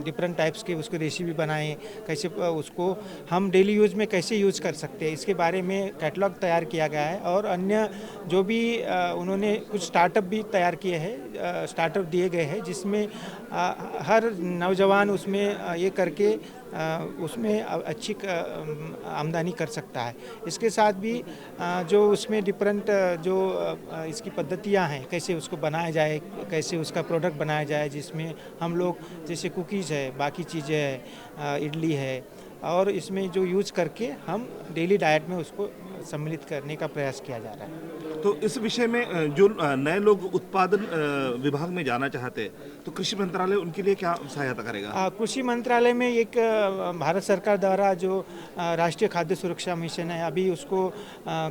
डिफरेंट टाइप्स के उसको रेसिपी बनाएं, कैसे उसको हम डेली यूज में कैसे यूज कर सकते हैं, इसके बारे में कैटलॉग तैयार किया गया है। और अन्य जो भी उन्होंने कुछ स्टार्टअप भी तैयार किए हैं, स्टार्टअप दिए गए हैं, जिसमें हर नौजवान उसमें ये करके उसमें अच्छी आमदनी कर सकता है। इसके साथ भी जो उसमें डिफरेंट जो इसकी पद्धतियां हैं, कैसे उसको बनाया जाए, कैसे उसका प्रोडक्ट बनाया जाए, जिसमें हम लोग जैसे कुकीज़ है, बाकी चीज़ें है, इडली है, और इसमें जो यूज करके हम डेली डाइट में उसको सम्मिलित करने का प्रयास किया जा रहा है। तो इस विषय में जो नए लोग उत्पादन विभाग में जाना चाहते हैं, तो कृषि मंत्रालय उनके लिए क्या सहायता करेगा? कृषि मंत्रालय में एक भारत सरकार द्वारा जो राष्ट्रीय खाद्य सुरक्षा मिशन है, अभी उसको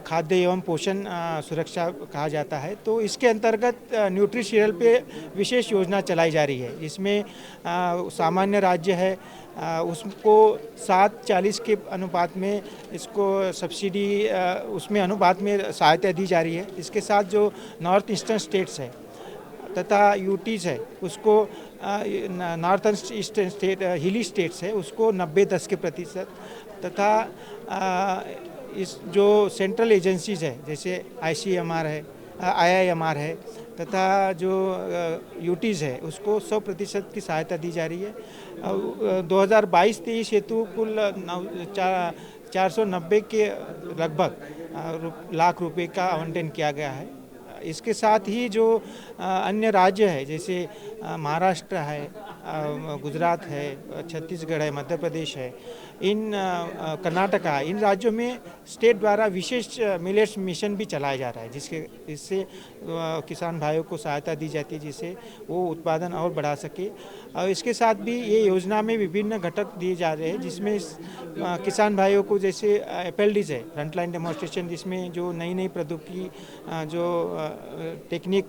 खाद्य एवं पोषण सुरक्षा कहा जाता है, तो इसके अंतर्गत न्यूट्रिशियल पे विशेष योजना चलाई जा रही है। इसमें सामान्य राज्य है, उसको 7:40 के अनुपात में इसको सब्सिडी उसमें अनुपात में सहायता दी जा रही है। इसके साथ जो नॉर्थ ईस्टर्न स्टेट्स है तथा यूटीज़ है, उसको नॉर्थ ईस्टर्न स्टेट हिली स्टेट्स है, उसको 90-10 के प्रतिशत, तथा इस जो सेंट्रल एजेंसीज़ है जैसे ICMR है, IIMR है, तथा जो यूटीज़ है उसको 100% की सहायता दी जा रही है। 2022-23 हेतु कुल 490 के लगभग लाख रुपए का आवंटन किया गया है। इसके साथ ही जो अन्य राज्य है जैसे महाराष्ट्र है, गुजरात है, छत्तीसगढ़ है, मध्य प्रदेश है, इन कर्नाटका है, इन राज्यों में स्टेट द्वारा विशेष मिलेट्स मिशन भी चलाया जा रहा है, इससे किसान भाइयों को सहायता दी जाती है, जिससे वो उत्पादन और बढ़ा सके। और इसके साथ भी ये योजना में विभिन्न घटक दिए जा रहे हैं, जिसमें किसान भाइयों को जैसे FLDs है, फ्रंटलाइन डेमोन्स्ट्रेशन, जिसमें जो नई नई प्रौद्योगिकी जो टेक्निक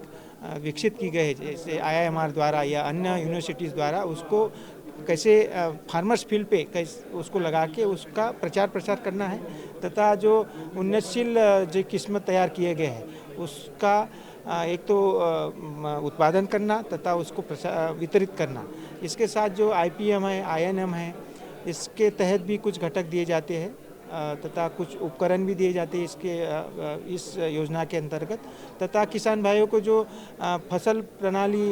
विकसित की गई है जैसे IIMR द्वारा या अन्य यूनिवर्सिटीज़ द्वारा, उसको कैसे फार्मर्स फील्ड पे कैसे उसको लगा के उसका प्रचार प्रसार करना है, तथा जो उन्नतशील जो किस्म तैयार किए गए हैं उसका एक तो उत्पादन करना तथा उसको वितरित करना। इसके साथ जो IPM है, INM है, इसके तहत भी कुछ घटक दिए जाते हैं, तथा कुछ उपकरण भी दिए जाते हैं इस योजना के अंतर्गत, तथा किसान भाइयों को जो फसल प्रणाली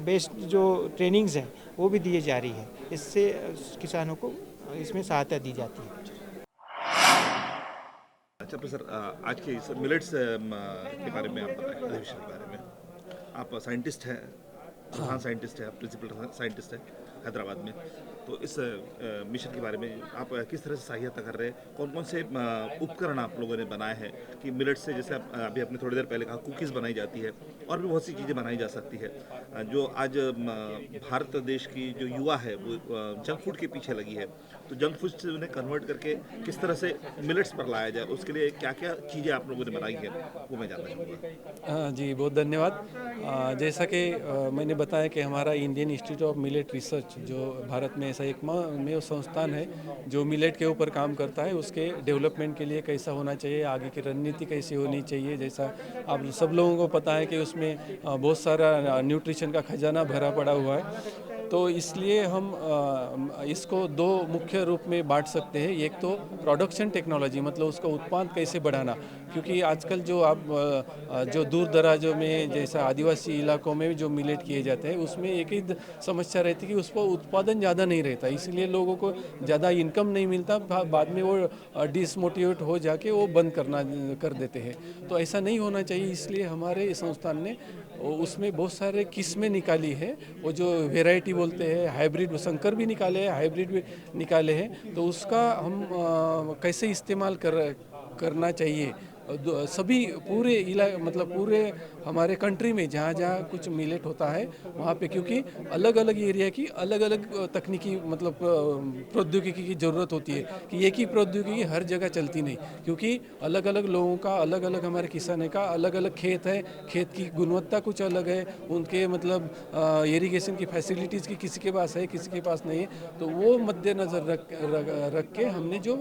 बेस्ड जो ट्रेनिंग्स हैं वो भी दिए जा रही है। इससे किसानों को इसमें सहायता दी जाती है। अच्छा तो सर, आज के इस मिलेट्स के बारे में आप बताएं, अधिवेशन के बारे में। आप साइंटिस्ट हैं, प्रधान साइंटिस्ट है, प्रिंसिपल साइंटिस्ट है हैदराबाद में, तो इस मिशन के बारे में आप किस तरह से सहायता कर रहे हैं? कौन कौन से उपकरण आप लोगों ने बनाए हैं कि मिलेट से, जैसे अभी आपने थोड़ी देर पहले कहा, कुकीज़ बनाई जाती है और भी बहुत सी चीज़ें बनाई जा सकती है, जो आज भारत देश की जो युवा है वो जंक फूड के पीछे लगी है, तो जंक फूड से उन्हें कन्वर्ट करके किस तरह से मिलेट्स पर लाया जाए, उसके लिए क्या क्या चीज़ें आप लोगों ने बनाई है वो मैं जानना चाहूँगा। जी बहुत धन्यवाद। जैसा कि मैंने बताया कि हमारा Indian institute of millet research जो भारत में ऐसा एकमात्र संस्थान है जो मिलेट के ऊपर काम करता है, उसके डेवलपमेंट के लिए कैसा होना चाहिए, आगे की रणनीति कैसी होनी चाहिए, जैसा आप सब लोगों को पता है कि उसमें बहुत सारा न्यूट्रिशन का खजाना भरा पड़ा हुआ है, तो इसलिए हम इसको दो मुख्य रूप में बांट सकते हैं। एक तो प्रोडक्शन टेक्नोलॉजी, मतलब उसका उत्पाद कैसे बढ़ाना, क्योंकि आजकल जो आप जो दूर दराजों में जैसा आदिवासी इलाकों में जो मिलेट किए जाते हैं उसमें एक ही समस्या रहती है कि उस पर उत्पादन ज़्यादा नहीं रहता, इसलिए लोगों को ज़्यादा इनकम नहीं मिलता, बाद में वो डिसमोटिवेट हो जाके वो बंद कर देते हैं। तो ऐसा नहीं होना चाहिए, इसलिए हमारे संस्थान ने उसमें बहुत सारे किस्में निकाली है, वो जो वेराइटी बोलते हैं, हाइब्रिड संकर भी निकाले हैं, हाइब्रिड भी निकाले हैं, तो उसका हम कैसे इस्तेमाल करना चाहिए सभी पूरे मतलब पूरे हमारे कंट्री में जहाँ जहाँ कुछ मिलेट होता है वहाँ पे, क्योंकि अलग अलग एरिया की अलग अलग तकनीकी मतलब प्रौद्योगिकी की ज़रूरत होती है कि एक ही प्रौद्योगिकी हर जगह चलती नहीं, क्योंकि अलग अलग लोगों का अलग अलग हमारे किसान का अलग अलग खेत है, खेत की गुणवत्ता कुछ अलग है, उनके मतलब इरिगेशन की फैसिलिटीज़ की किसी के पास है किसी के पास नहीं है, तो वो मद्देनज़र रख के हमने जो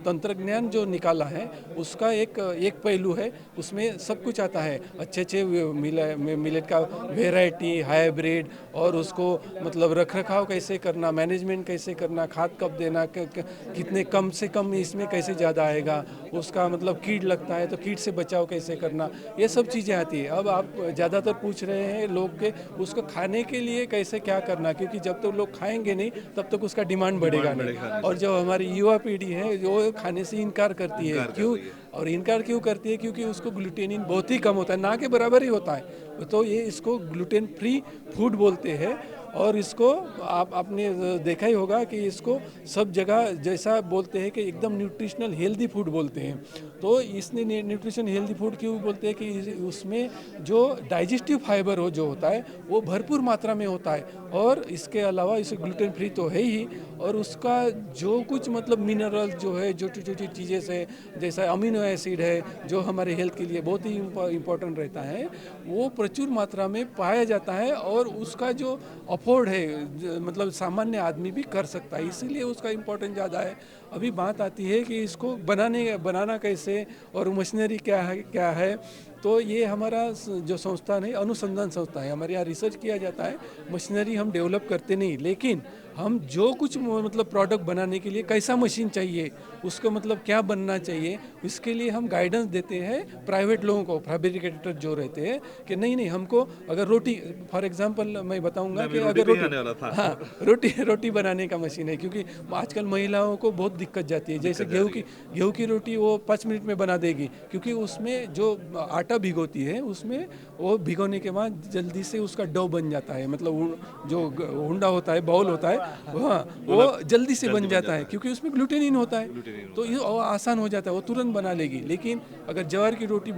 तंत्र ज्ञान जो निकाला है उसका एक पहलू है, उसमें सब कुछ आता है, अच्छे मिलेट का वेराइटी, हाइब्रिड, और उसको मतलब रख रखाव कैसे करना, मैनेजमेंट कैसे करना, खाद कब देना, कितने कम से कम इसमें कैसे ज़्यादा आएगा, उसका मतलब कीट लगता है तो कीट से बचाव कैसे करना, ये सब चीज़ें आती है। अब आप ज़्यादातर पूछ रहे हैं लोग के उसको खाने के लिए कैसे क्या करना, क्योंकि जब तक लोग खाएंगे नहीं तब तक उसका डिमांड बढ़ेगा नहीं, और जो हमारी युवा पीढ़ी है जो खाने से इनकार करती है, क्यों और इनकार क्यों करती है, क्योंकि उसको ग्लूटेनिन बहुत ही कम होता है, ना के बराबर ही होता है, तो ये इसको ग्लूटेन फ्री फूड बोलते हैं। और इसको आपने देखा ही होगा कि इसको सब जगह जैसा बोलते हैं कि एकदम न्यूट्रिशनल हेल्दी फूड बोलते हैं, तो इसने न्यूट्रिशन हेल्दी फूड क्यों बोलते हैं कि उसमें जो डाइजेस्टिव फाइबर हो जो होता है वो भरपूर मात्रा में होता है, और इसके अलावा इसे ग्लूटेन फ्री तो है ही, और उसका जो कुछ मतलब मिनरल जो है जो छोटी छोटी चीज़ें से जैसा अमीनो एसिड है जो हमारे हेल्थ के लिए बहुत ही इम्पोर्टेंट रहता है वो प्रचुर मात्रा में पाया जाता है, और उसका जो अफोर्ड है मतलब सामान्य आदमी भी कर सकता है, इसीलिए उसका इम्पोर्टेंस ज़्यादा है। अभी बात आती है कि इसको बनाना कैसे और मशीनरी क्या है, तो ये हमारा जो संस्थान है अनुसंधान संस्था है, हमारे यहाँ रिसर्च किया जाता है, मशीनरी हम डेवलप करते नहीं, लेकिन हम जो कुछ मतलब प्रोडक्ट बनाने के लिए कैसा मशीन चाहिए, उसको मतलब क्या बनना चाहिए, इसके लिए हम गाइडेंस देते हैं प्राइवेट लोगों को, फैब्रिकेटर जो रहते हैं कि नहीं हमको अगर रोटी फॉर एग्जांपल मैं बताऊंगा कि अगर रोटी बनाने का मशीन है, क्योंकि आजकल महिलाओं को बहुत दिक्कत जाती है, जैसे गेहूँ की रोटी वो 5 मिनट में बना देगी, क्योंकि उसमें जो आटा भिगोती है उसमें वो भिगोने के बाद जल्दी से उसका डो बन जाता है, मतलब जो हुंडा होता है, बाउल होता है, हाँ वो जल्दी से बन जाता है, क्योंकि उसमें ग्लूटेनिन होता है, तो ये आसान हो जाता है, वो तुरंत बना लेगी। लेकिन अगर ज्वार की रोटी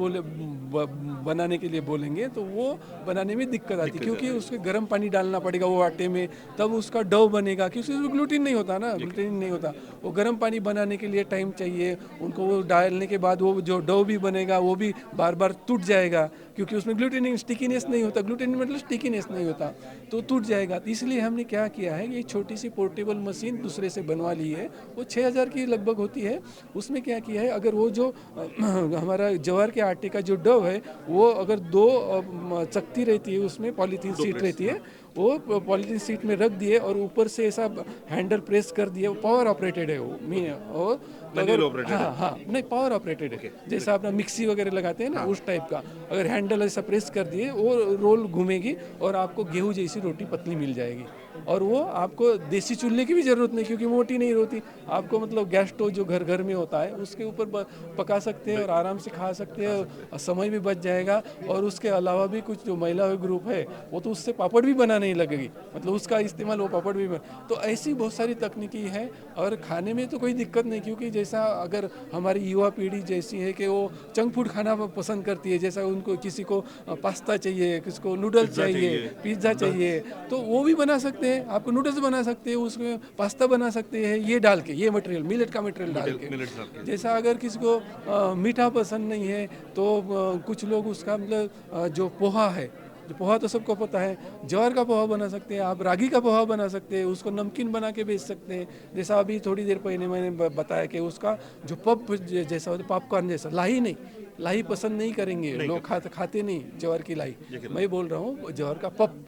बनाने के लिए बोलेंगे तो वो बनाने में दिक्कत आती है, क्योंकि उसके गर्म पानी डालना पड़ेगा वो आटे में, तब उसका डो बनेगा, क्योंकि उसमें ग्लूटेन नहीं होता ना, ग्लूटेन नहीं होता, वो गर्म पानी बनाने के लिए टाइम चाहिए उनको, वो डालने के बाद वो जो डो भी बनेगा वो भी बार बार टूट जाएगा, क्योंकि उसमें ग्लूटेनिन स्टिकीनेस नहीं होता, ग्लूटेनिन मतलब स्टिकीनेस नहीं होता, तो टूट जाएगा। तो इसलिए हमने क्या किया है, ये छोटी सी पोर्टेबल मशीन दूसरे से बनवा ली है, वो 6000 की लगभग होती है, उसमें क्या किया है, अगर वो जो हमारा ज्वार के आटे का जो डो है वो अगर 2 चकती रहती है, उसमें पॉलीथीन सीट रहती है, वो पॉलीथीन सीट में रख दिए और ऊपर से ऐसा हैंडल प्रेस कर दिए, वो पावर ऑपरेटेड है वो हाँ नहीं पावर ऑपरेटेड है, जैसा अपना मिक्सी वगैरह लगाते हैं ना उस टाइप का, अगर हैंडल ऐसा प्रेस कर दिए वो रोल घूमेगी और आपको गेहूं जैसी रोटी पतली मिल जाएगी, और वो आपको देसी चूल्हे की भी ज़रूरत नहीं, क्योंकि मोटी नहीं होती, आपको मतलब गैस स्टोव जो घर में होता है उसके ऊपर पका सकते हैं और आराम से खा सकते हैं, समय भी बच जाएगा, और उसके अलावा भी कुछ जो महिला ग्रुप है वो तो उससे पापड़ भी बनाने लगेगी, मतलब उसका इस्तेमाल वो पापड़ भी तो ऐसी बहुत सारी तकनीकी है, और खाने में तो कोई दिक्कत नहीं, क्योंकि जैसा अगर हमारी युवा पीढ़ी जैसी है कि वो जंक फूड खाना पसंद करती है, जैसा उनको किसी को पास्ता चाहिए, किसी को नूडल्स चाहिए, पिज्ज़ा चाहिए, तो वो भी बना सकते हैं, आपको नूडल्स बना सकते हैं, उसमें पास्ता बना सकते हैं, ये डाल के, ये मटेरियल मिलेट का मटेरियल डाल के। जैसा अगर किसी को मीठा पसंद नहीं है तो कुछ लोग उसका मतलब जो पोहा है, जो पोहा तो सबको पता है, ज्वार का पोहा बना सकते हैं आप, रागी का पोहा बना सकते हैं, उसको नमकीन बना के बेच सकते हैं, जैसा अभी थोड़ी देर पहले मैंने बताया कि उसका जो पप जैसा होता है, पॉपकॉर्न जैसा, लाही नहीं, लाही पसंद नहीं करेंगे लोग, खाते नहीं ज्वार की लाही, मैं बोल रहा हूँ ज्वार का पप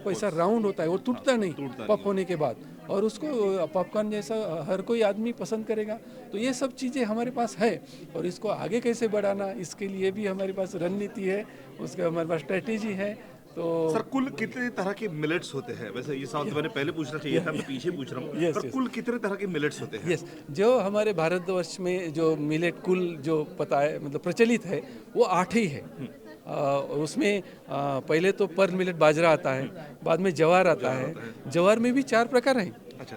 ऐसा राउंड होता है, वो टूटता नहीं पप होने के बाद, और उसको पॉपकॉर्न जैसा हर कोई आदमी पसंद करेगा, तो ये सब चीज़ें हमारे पास है, और इसको आगे कैसे बढ़ाना इसके लिए भी हमारे पास रणनीति है, उसका हमारे पास स्ट्रेटेजी है। तो सर कुल कितने तरह के मिलेट्स होते हैं? वैसे ये सवाल तो मैंने पहले पूछना चाहिए था, मैं पीछे पूछ रहा हूँ, पर कुल कितने तरह के मिलेट्स होते हैं? जो हमारे भारतवर्ष में जो मिलेट कुल जो पता है मतलब प्रचलित है वो 8 ही है। उसमें पहले तो पर्ल मिलेट बाजरा आता है, बाद में ज्वार आता है, ज्वार में भी 4 प्रकार हैं। अच्छा,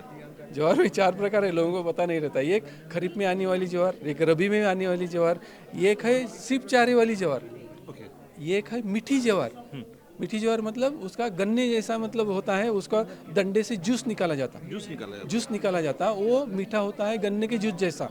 ज्वार में 4 प्रकार है, लोगों को पता नहीं रहता। एक खरीफ में आने वाली ज्वार, एक रबी में आने वाली ज्वार, एक है सिर्फ चारे वाली ज्वार, ये एक है मीठी ज्वार। मीठी ज्वार मतलब उसका गन्ने जैसा मतलब होता है, उसका डंडे से जूस निकाला जाता है, जूस निकाला जाता है, वो मीठा होता है गन्ने के जूस जैसा।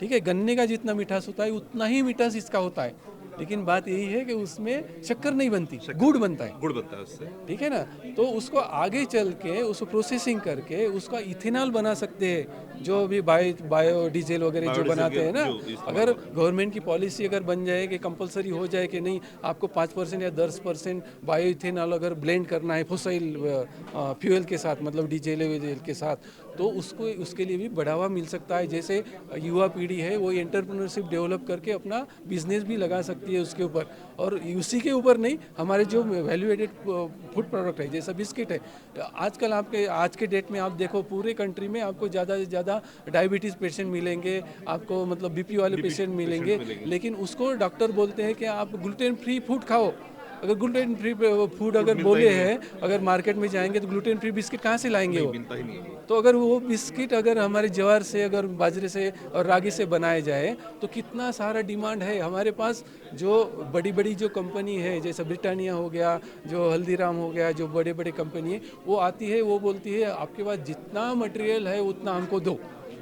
ठीक है, गन्ने का जितना मिठास होता है उतना ही मिठास इसका होता है, लेकिन बात यही है कि उसमें शक्कर नहीं बनती, गुड़ बनता है उससे। ठीक है ना, तो उसको आगे चल के उसको प्रोसेसिंग करके उसका इथेनॉल बना सकते हैं, जो भी बायो डीजल वगैरह जो बनाते हैं ना। अगर गवर्नमेंट की पॉलिसी अगर बन जाए कि कंपलसरी हो जाए कि नहीं आपको 5% या 10% बायो इथेनॉल अगर ब्लेंड करना है फॉसिल फ्यूल के साथ, मतलब डीजल के साथ, तो उसके लिए भी बढ़ावा मिल सकता है। जैसे युवा पीढ़ी है वो एंटरप्रेन्योरशिप डेवलप करके अपना बिजनेस भी लगा सकती है उसके ऊपर। और उसी के ऊपर नहीं, हमारे जो वैल्यू एडेड फूड प्रोडक्ट है जैसा बिस्किट है, आजकल आज के डेट में आप देखो पूरे कंट्री में आपको ज़्यादा से ज़्यादा डायबिटीज़ पेशेंट मिलेंगे, आपको मतलब बीपी वाले पेशेंट मिलेंगे, लेकिन उसको डॉक्टर बोलते हैं कि आप ग्लूटेन फ्री फूड खाओ। अगर ग्लूटेन फ्री फूड अगर बोले हैं, अगर मार्केट में जाएंगे तो ग्लूटेन फ्री बिस्किट कहाँ से लाएंगे वो? तो अगर वो बिस्किट अगर हमारे ज्वार से, अगर बाजरे से और रागी से बनाए जाए तो कितना सारा डिमांड है हमारे पास। जो बड़ी बड़ी जो कंपनी है जैसे ब्रिटानिया हो गया, जो हल्दीराम हो गया, जो बड़े बड़े कंपनी है, वो आती है, वो बोलती है आपके पास जितना मटेरियल है उतना हमको दो,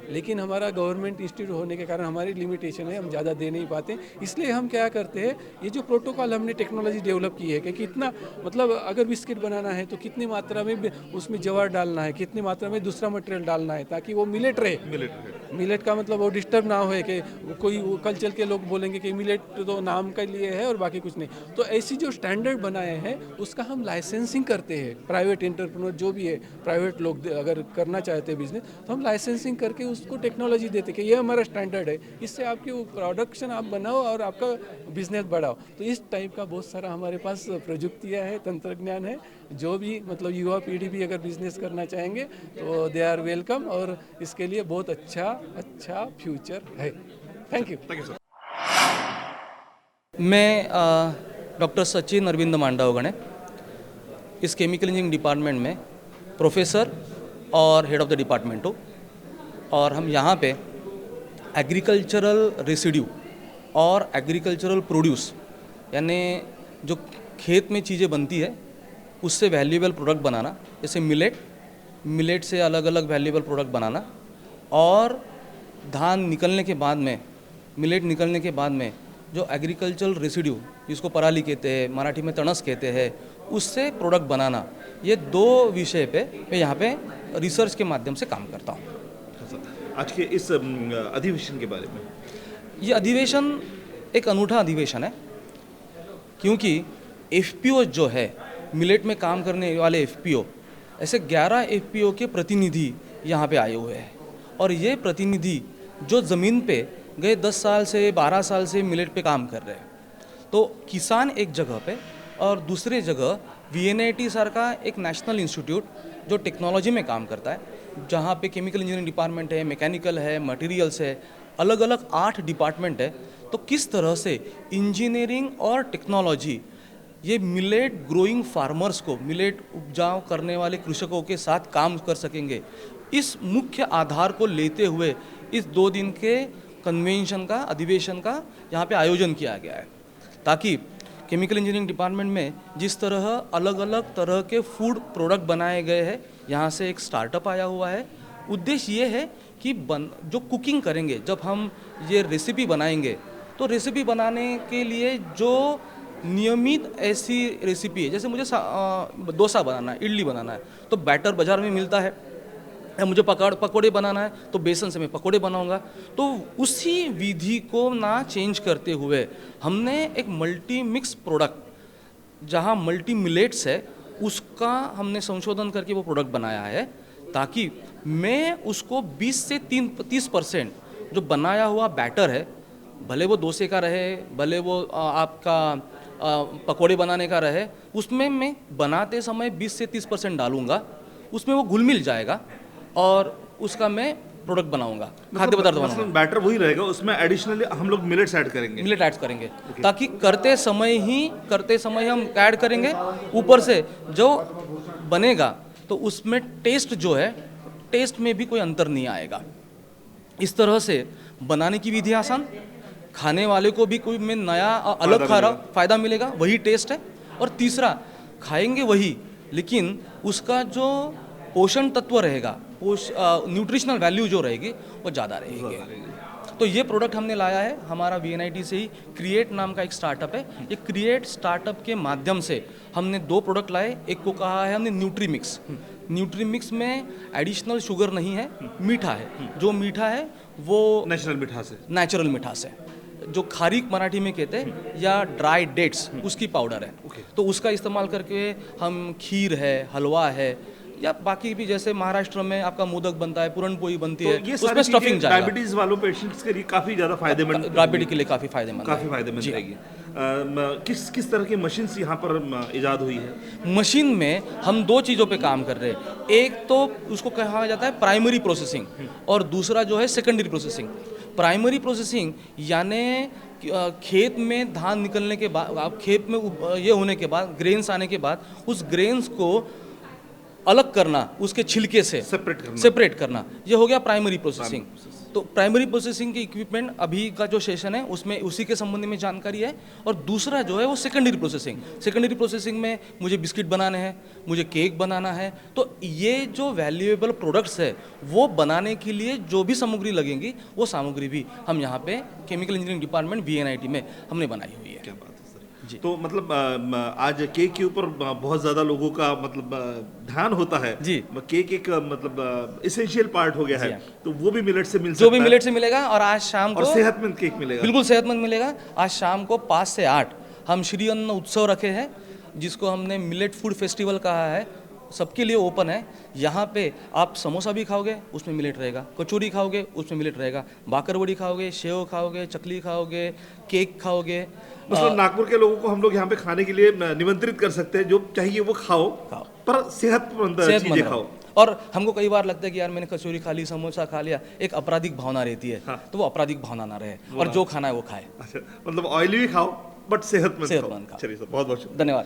लेकिन हमारा गवर्नमेंट इंस्टीट्यूट होने के कारण हमारी लिमिटेशन है, हम ज़्यादा दे नहीं पाते। इसलिए हम क्या करते हैं, ये जो प्रोटोकॉल हमने टेक्नोलॉजी डेवलप की है कि कितना मतलब अगर बिस्किट बनाना है तो कितनी मात्रा में उसमें ज्वार डालना है, कितनी मात्रा में दूसरा मटेरियल डालना है, ताकि वो मिलेट रहे। मिलेट का मतलब वो डिस्टर्ब ना हो कि कोई कल चल के लोग बोलेंगे कि मिलेट तो नाम के लिए है और बाकी कुछ नहीं। तो ऐसी जो स्टैंडर्ड बनाए हैं उसका हम लाइसेंसिंग करते हैं। प्राइवेट एंटरप्रेन्योर जो भी है, प्राइवेट लोग अगर करना चाहते हैं बिजनेस, तो हम लाइसेंसिंग करके उसको टेक्नोलॉजी देते कि ये हमारा स्टैंडर्ड है, इससे आपकी प्रोडक्शन आप बनाओ और आपका बिजनेस बढ़ाओ। तो इस टाइप का बहुत सारा हमारे पास प्रजुक्तियाँ है, तंत्रज्ञान है। जो भी मतलब युवा पीढ़ी भी अगर बिजनेस करना चाहेंगे तो दे आर वेलकम, और इसके लिए बहुत अच्छा फ्यूचर है। Thank you sir. मैं डॉक्टर सचिन अरविंद मांडावगणे इस केमिकल इंजीनियरिंग डिपार्टमेंट में प्रोफेसर और हेड ऑफ द डिपार्टमेंट हूँ, और हम यहाँ पे एग्रीकल्चरल रेसिड्यू और एग्रीकल्चरल प्रोड्यूस, यानी जो खेत में चीज़ें बनती है उससे वैल्यूएबल प्रोडक्ट बनाना, जैसे मिलेट से अलग अलग वैल्यूएबल प्रोडक्ट बनाना, और धान निकलने के बाद में, मिलेट निकलने के बाद में जो एग्रीकल्चरल रेसिड्यू जिसको पराली कहते हैं, मराठी में तणस कहते हैं, उससे प्रोडक्ट बनाना। ये 2 विषय पे मैं यहाँ पे रिसर्च के माध्यम से काम करता हूँ। आज के इस अधिवेशन के बारे में, ये अधिवेशन एक अनूठा अधिवेशन है, क्योंकि एफपीओ जो है, मिलेट में काम करने वाले एफपीओ, ऐसे 11 एफपीओ के प्रतिनिधि यहाँ पे आए हुए हैं। और ये प्रतिनिधि जो ज़मीन पे गए 10 साल से 12 साल से मिलेट पे काम कर रहे हैं। तो किसान एक जगह पे और दूसरे जगह VNIT सर का एक नेशनल इंस्टीट्यूट जो टेक्नोलॉजी में काम करता है, जहाँ पे केमिकल इंजीनियरिंग डिपार्टमेंट है, मैकेनिकल है, मटेरियल्स है, अलग अलग 8 डिपार्टमेंट है। तो किस तरह से इंजीनियरिंग और टेक्नोलॉजी ये मिलेट ग्रोइंग फार्मर्स को, मिलेट उपजाऊ करने वाले कृषकों के साथ काम कर सकेंगे, इस मुख्य आधार को लेते हुए इस 2 दिन के कन्वेंशन का, अधिवेशन का यहाँ पे आयोजन किया गया है, ताकि केमिकल इंजीनियरिंग डिपार्टमेंट में जिस तरह अलग अलग तरह के फूड प्रोडक्ट बनाए गए हैं, यहाँ से एक स्टार्टअप आया हुआ है। उद्देश्य ये है कि जो कुकिंग करेंगे, जब हम ये रेसिपी बनाएंगे, तो रेसिपी बनाने के लिए जो नियमित ऐसी रेसिपी है, जैसे मुझे डोसा बनाना है, इडली बनाना है, तो बैटर बाज़ार में मिलता है, या मुझे पकौड़े बनाना है तो बेसन से मैं पकौड़े बनाऊंगा। तो उसी विधि को ना चेंज करते हुए हमने एक मल्टी मिक्स प्रोडक्ट, जहां मल्टी मिलेट्स है, उसका हमने संशोधन करके वो प्रोडक्ट बनाया है, ताकि मैं उसको 20 से 30% जो बनाया हुआ बैटर है, भले वो डोसे का रहे, भले वो आपका पकौड़े बनाने का रहे, उसमें मैं बनाते समय 20 से 30% डालूंगा, उसमें वो घुल मिल जाएगा और उसका मैं प्रोडक्ट बनाऊंगा, खाद्य पदार्थ बनाऊंगा। बैटर वही रहेगा, उसमें एडिशनली हम लोग मिलेट्स ऐड करेंगे, मिलेट ऐड करेंगे, ताकि करते समय हम ऐड करेंगे। ऊपर से जो बनेगा तो उसमें टेस्ट जो है टेस्ट में भी कोई अंतर नहीं आएगा। इस तरह से बनाने की विधि आसान, खाने वाले को भी कोई में नया अलग खा रहा फ़ायदा मिलेगा, वही टेस्ट है। और तीसरा, खाएंगे वही, लेकिन उसका जो पोषण तत्व रहेगा, न्यूट्रिशनल वैल्यू जो रहेगी वो ज़्यादा रहेगी। तो ये प्रोडक्ट हमने लाया है, हमारा VNIT से ही क्रिएट नाम का एक स्टार्टअप है। ये क्रिएट स्टार्टअप के माध्यम से हमने 2 प्रोडक्ट लाए। एक को कहा है हमने न्यूट्री मिक्स। न्यूट्री मिक्स में एडिशनल शुगर नहीं है, मीठा है। जो मीठा है वो नेचुरल मिठास है, जो खारीक मराठी में कहते हैं, या ड्राई डेट्स, उसकी पाउडर है। तो उसका इस्तेमाल करके हम खीर है, हलवा है, या बाकी भी जैसे महाराष्ट्र में आपका मोदक बनता है, पूरन पोली बनती है, उसमें स्टफिंग जाएगा। डायबिटीज वालों पेशेंट्स के लिए काफी ज्यादा फायदेमंद, डायबिटीज के लिए काफी फायदेमंद रहेगी। किस तरह की मशीन यहाँ पर इजाद हुई है? मशीन में हम 2 चीज़ों पे काम कर रहे हैं। एक तो उसको कहा जाता है प्राइमरी प्रोसेसिंग, और दूसरा जो है सेकेंडरी प्रोसेसिंग। प्राइमरी प्रोसेसिंग यानी खेत में धान निकलने के बाद, खेत में ये होने के बाद, ग्रेन्स आने के बाद, उस ग्रेन्स को अलग करना, उसके छिलके से सेपरेट करना, ये हो गया प्राइमरी प्रोसेसिंग। तो प्राइमरी प्रोसेसिंग के इक्विपमेंट अभी का जो सेशन है उसमें उसी के संबंध में जानकारी है। और दूसरा जो है वो सेकेंडरी प्रोसेसिंग। सेकेंडरी प्रोसेसिंग में मुझे बिस्किट बनाने हैं, मुझे केक बनाना है, तो ये जो वैल्यूएबल प्रोडक्ट्स है वो बनाने के लिए जो भी सामग्री लगेंगी, वो सामग्री भी हम यहाँ पे केमिकल इंजीनियरिंग डिपार्टमेंट VNIT में हमने बनाई हुई है। क्या बात है सर। तो मतलब आज केक के ऊपर बहुत ज़्यादा लोगों का मतलब ध्यान होता है जी। केक एक मतलब एसेंशियल पार्ट हो गया है, तो वो भी मिलेट से मिल सकता है। जो भी मिलेट से मिलेगा, और आज शाम को सेहतमंद केक मिलेगा, बिल्कुल सेहतमंद मिलेगा। आज शाम को 5 से 8 हम श्री अन्न उत्सव रखे हैं, जिसको हमने मिलेट फूड फेस्टिवल कहा है। सबके लिए ओपन है। यहाँ पे आप समोसा भी खाओगे, उसमें मिलेट रहेगा, कचौरी खाओगे, उसमें मिलेट रहेगा, बाकरवड़ी खाओगे, सेव खाओगे, चकली खाओगे, केक खाओगे। मतलब नागपुर के लोगों को हम लोग यहाँ पे खाने के लिए निमंत्रित कर सकते हैं, जो चाहिए वो खाओ, पर सेहतमंद चीजें खाओ। और हमको कई बार लगता है कि यार मैंने कचौरी खा ली, समोसा खा लिया, एक आपराधिक भावना रहती है। तो वो आपराधिक भावना ना रहे, और जो खाना है वो खाए। अच्छा, मतलब ऑयली भी खाओ बट सेहतमंद खाओ। चलिए सर, बहुत बहुत धन्यवाद।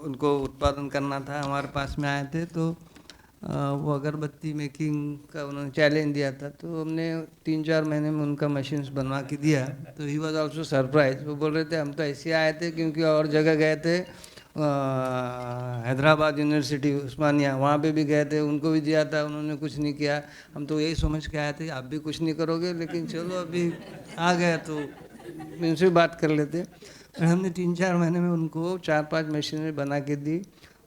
उनको उत्पादन करना था, हमारे पास में आए थे, तो वो अगरबत्ती मेकिंग का उन्होंने चैलेंज दिया था, तो हमने 3-4 महीने में उनका मशीन्स बनवा के दिया। तो ही वॉज ऑल्सो सरप्राइज। वो बोल रहे थे हम तो ऐसे आए थे क्योंकि और जगह गए थे, हैदराबाद यूनिवर्सिटी उस्मानिया, वहाँ पे भी गए थे, उनको भी दिया था, उन्होंने कुछ नहीं किया। हम तो यही समझ के आए थे आप भी कुछ नहीं करोगे, लेकिन चलो अभी आ गए तो इनसे बात कर लेते। और हमने 3-4 महीने में उनको 4-5 मशीनें बना के दी।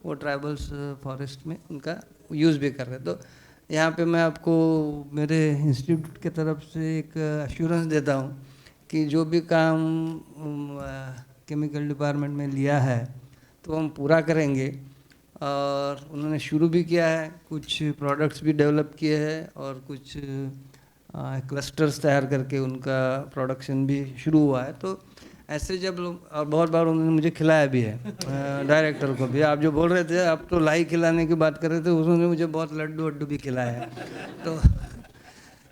वो ट्राइबल्स फॉरेस्ट में उनका यूज़ भी कर रहे। तो यहाँ पे मैं आपको मेरे इंस्टीट्यूट के तरफ से एक अश्योरेंस देता हूँ कि जो भी काम केमिकल डिपार्टमेंट में लिया है तो हम पूरा करेंगे। और उन्होंने शुरू भी किया है, कुछ प्रोडक्ट्स भी डेवलप किए हैं, और कुछ क्लस्टर्स तैयार करके उनका प्रोडक्शन भी शुरू हुआ है। तो ऐसे जब लोग, और बहुत बार उन्होंने मुझे खिलाया भी है, डायरेक्टर को भी। आप जो बोल रहे थे, आप तो लाई खिलाने की बात कर रहे थे, उन्होंने मुझे बहुत लड्डू वड्डू भी खिलाया है।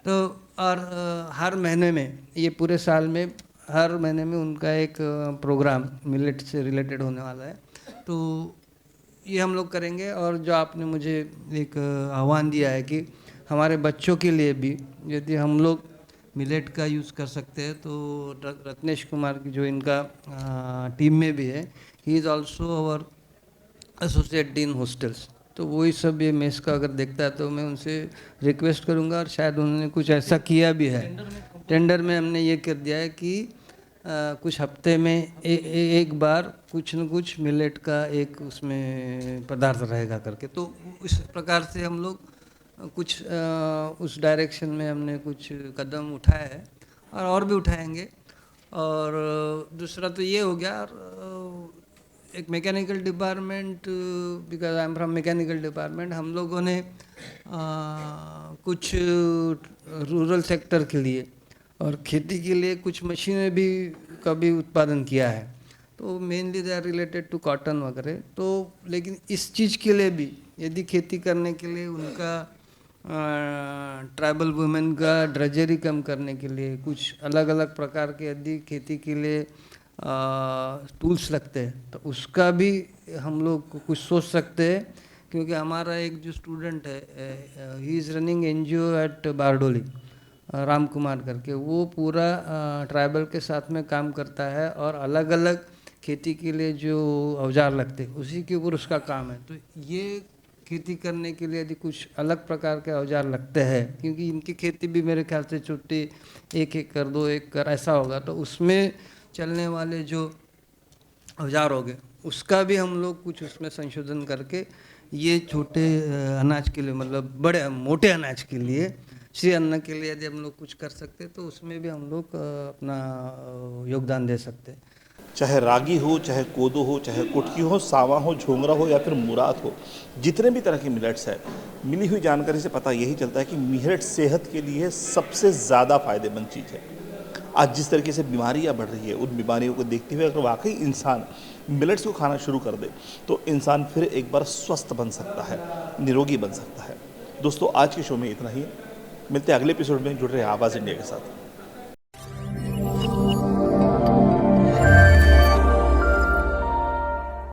तो और हर महीने में, ये पूरे साल में हर महीने में उनका एक प्रोग्राम मिलेट से रिलेटेड होने वाला है। तो ये हम लोग करेंगे। और जो आपने मुझे एक आह्वान दिया है कि हमारे बच्चों के लिए भी यदि हम लोग मिलेट का यूज़ कर सकते हैं, तो रत्नेश कुमार की जो इनका टीम में भी है, he is also our associate dean hostels. तो वही सब ये मेस का अगर देखता है तो मैं उनसे रिक्वेस्ट करूंगा, और शायद उन्होंने कुछ ऐसा किया भी है। टेंडर में हमने ये कर दिया है कि कुछ हफ्ते में एक बार कुछ न कुछ मिलेट का एक उसमें पदार्थ रहेगा करके। तो इस प्रकार से हम लोग कुछ उस डायरेक्शन में हमने कुछ कदम उठाया है, और भी उठाएंगे। और दूसरा तो ये हो गया, एक mechanical department, because I am from mechanical department, हम लोगों ने कुछ रूरल सेक्टर के लिए और खेती के लिए कुछ मशीनें भी का भी उत्पादन किया है। तो mainly they are related to cotton वगैरह। तो लेकिन इस चीज़ के लिए भी यदि खेती करने के लिए उनका ट्राइबल वुमेन का ड्रेजरी कम करने के लिए कुछ अलग अलग प्रकार के यदि खेती के लिए टूल्स लगते हैं, तो उसका भी हम लोग कुछ सोच सकते हैं क्योंकि हमारा एक जो स्टूडेंट है, he is running NGO at Bardoli, Ram Kumar करके, वो पूरा ट्राइबल के साथ में काम करता है और अलग अलग खेती के लिए जो औजार लगते हैं उसी के ऊपर उसका काम है। तो ये खेती करने के लिए यदि कुछ अलग प्रकार के औजार लगते हैं, क्योंकि इनकी खेती भी मेरे ख्याल से छोटी 1 एकड़ 2 एकड़ ऐसा होगा, तो उसमें चलने वाले जो औजार हो गए उसका भी हम लोग कुछ उसमें संशोधन करके ये छोटे अनाज के लिए, मतलब बड़े मोटे अनाज के लिए, श्री अन्न के लिए यदि हम लोग कुछ कर सकते तो उसमें भी हम लोग अपना योगदान दे सकते हैं। चाहे रागी हो, चाहे कोदो हो, चाहे कुटकी हो, सावा हो, झोंगरा हो या फिर मुराद हो, जितने भी तरह के मिलेट्स है, मिली हुई जानकारी से पता यही चलता है कि मिलेट सेहत के लिए सबसे ज़्यादा फायदेमंद चीज़ है। आज जिस तरीके से बीमारियां बढ़ रही है, उन बीमारियों को देखते हुए अगर वाकई इंसान मिलेट्स को खाना शुरू कर दे तो इंसान फिर एक बार स्वस्थ बन सकता है, निरोगी बन सकता है। दोस्तों, आज के शो में इतना ही। मिलते हैं अगले एपिसोड में। जुड़ रहे आवाज़ इंडिया के साथ।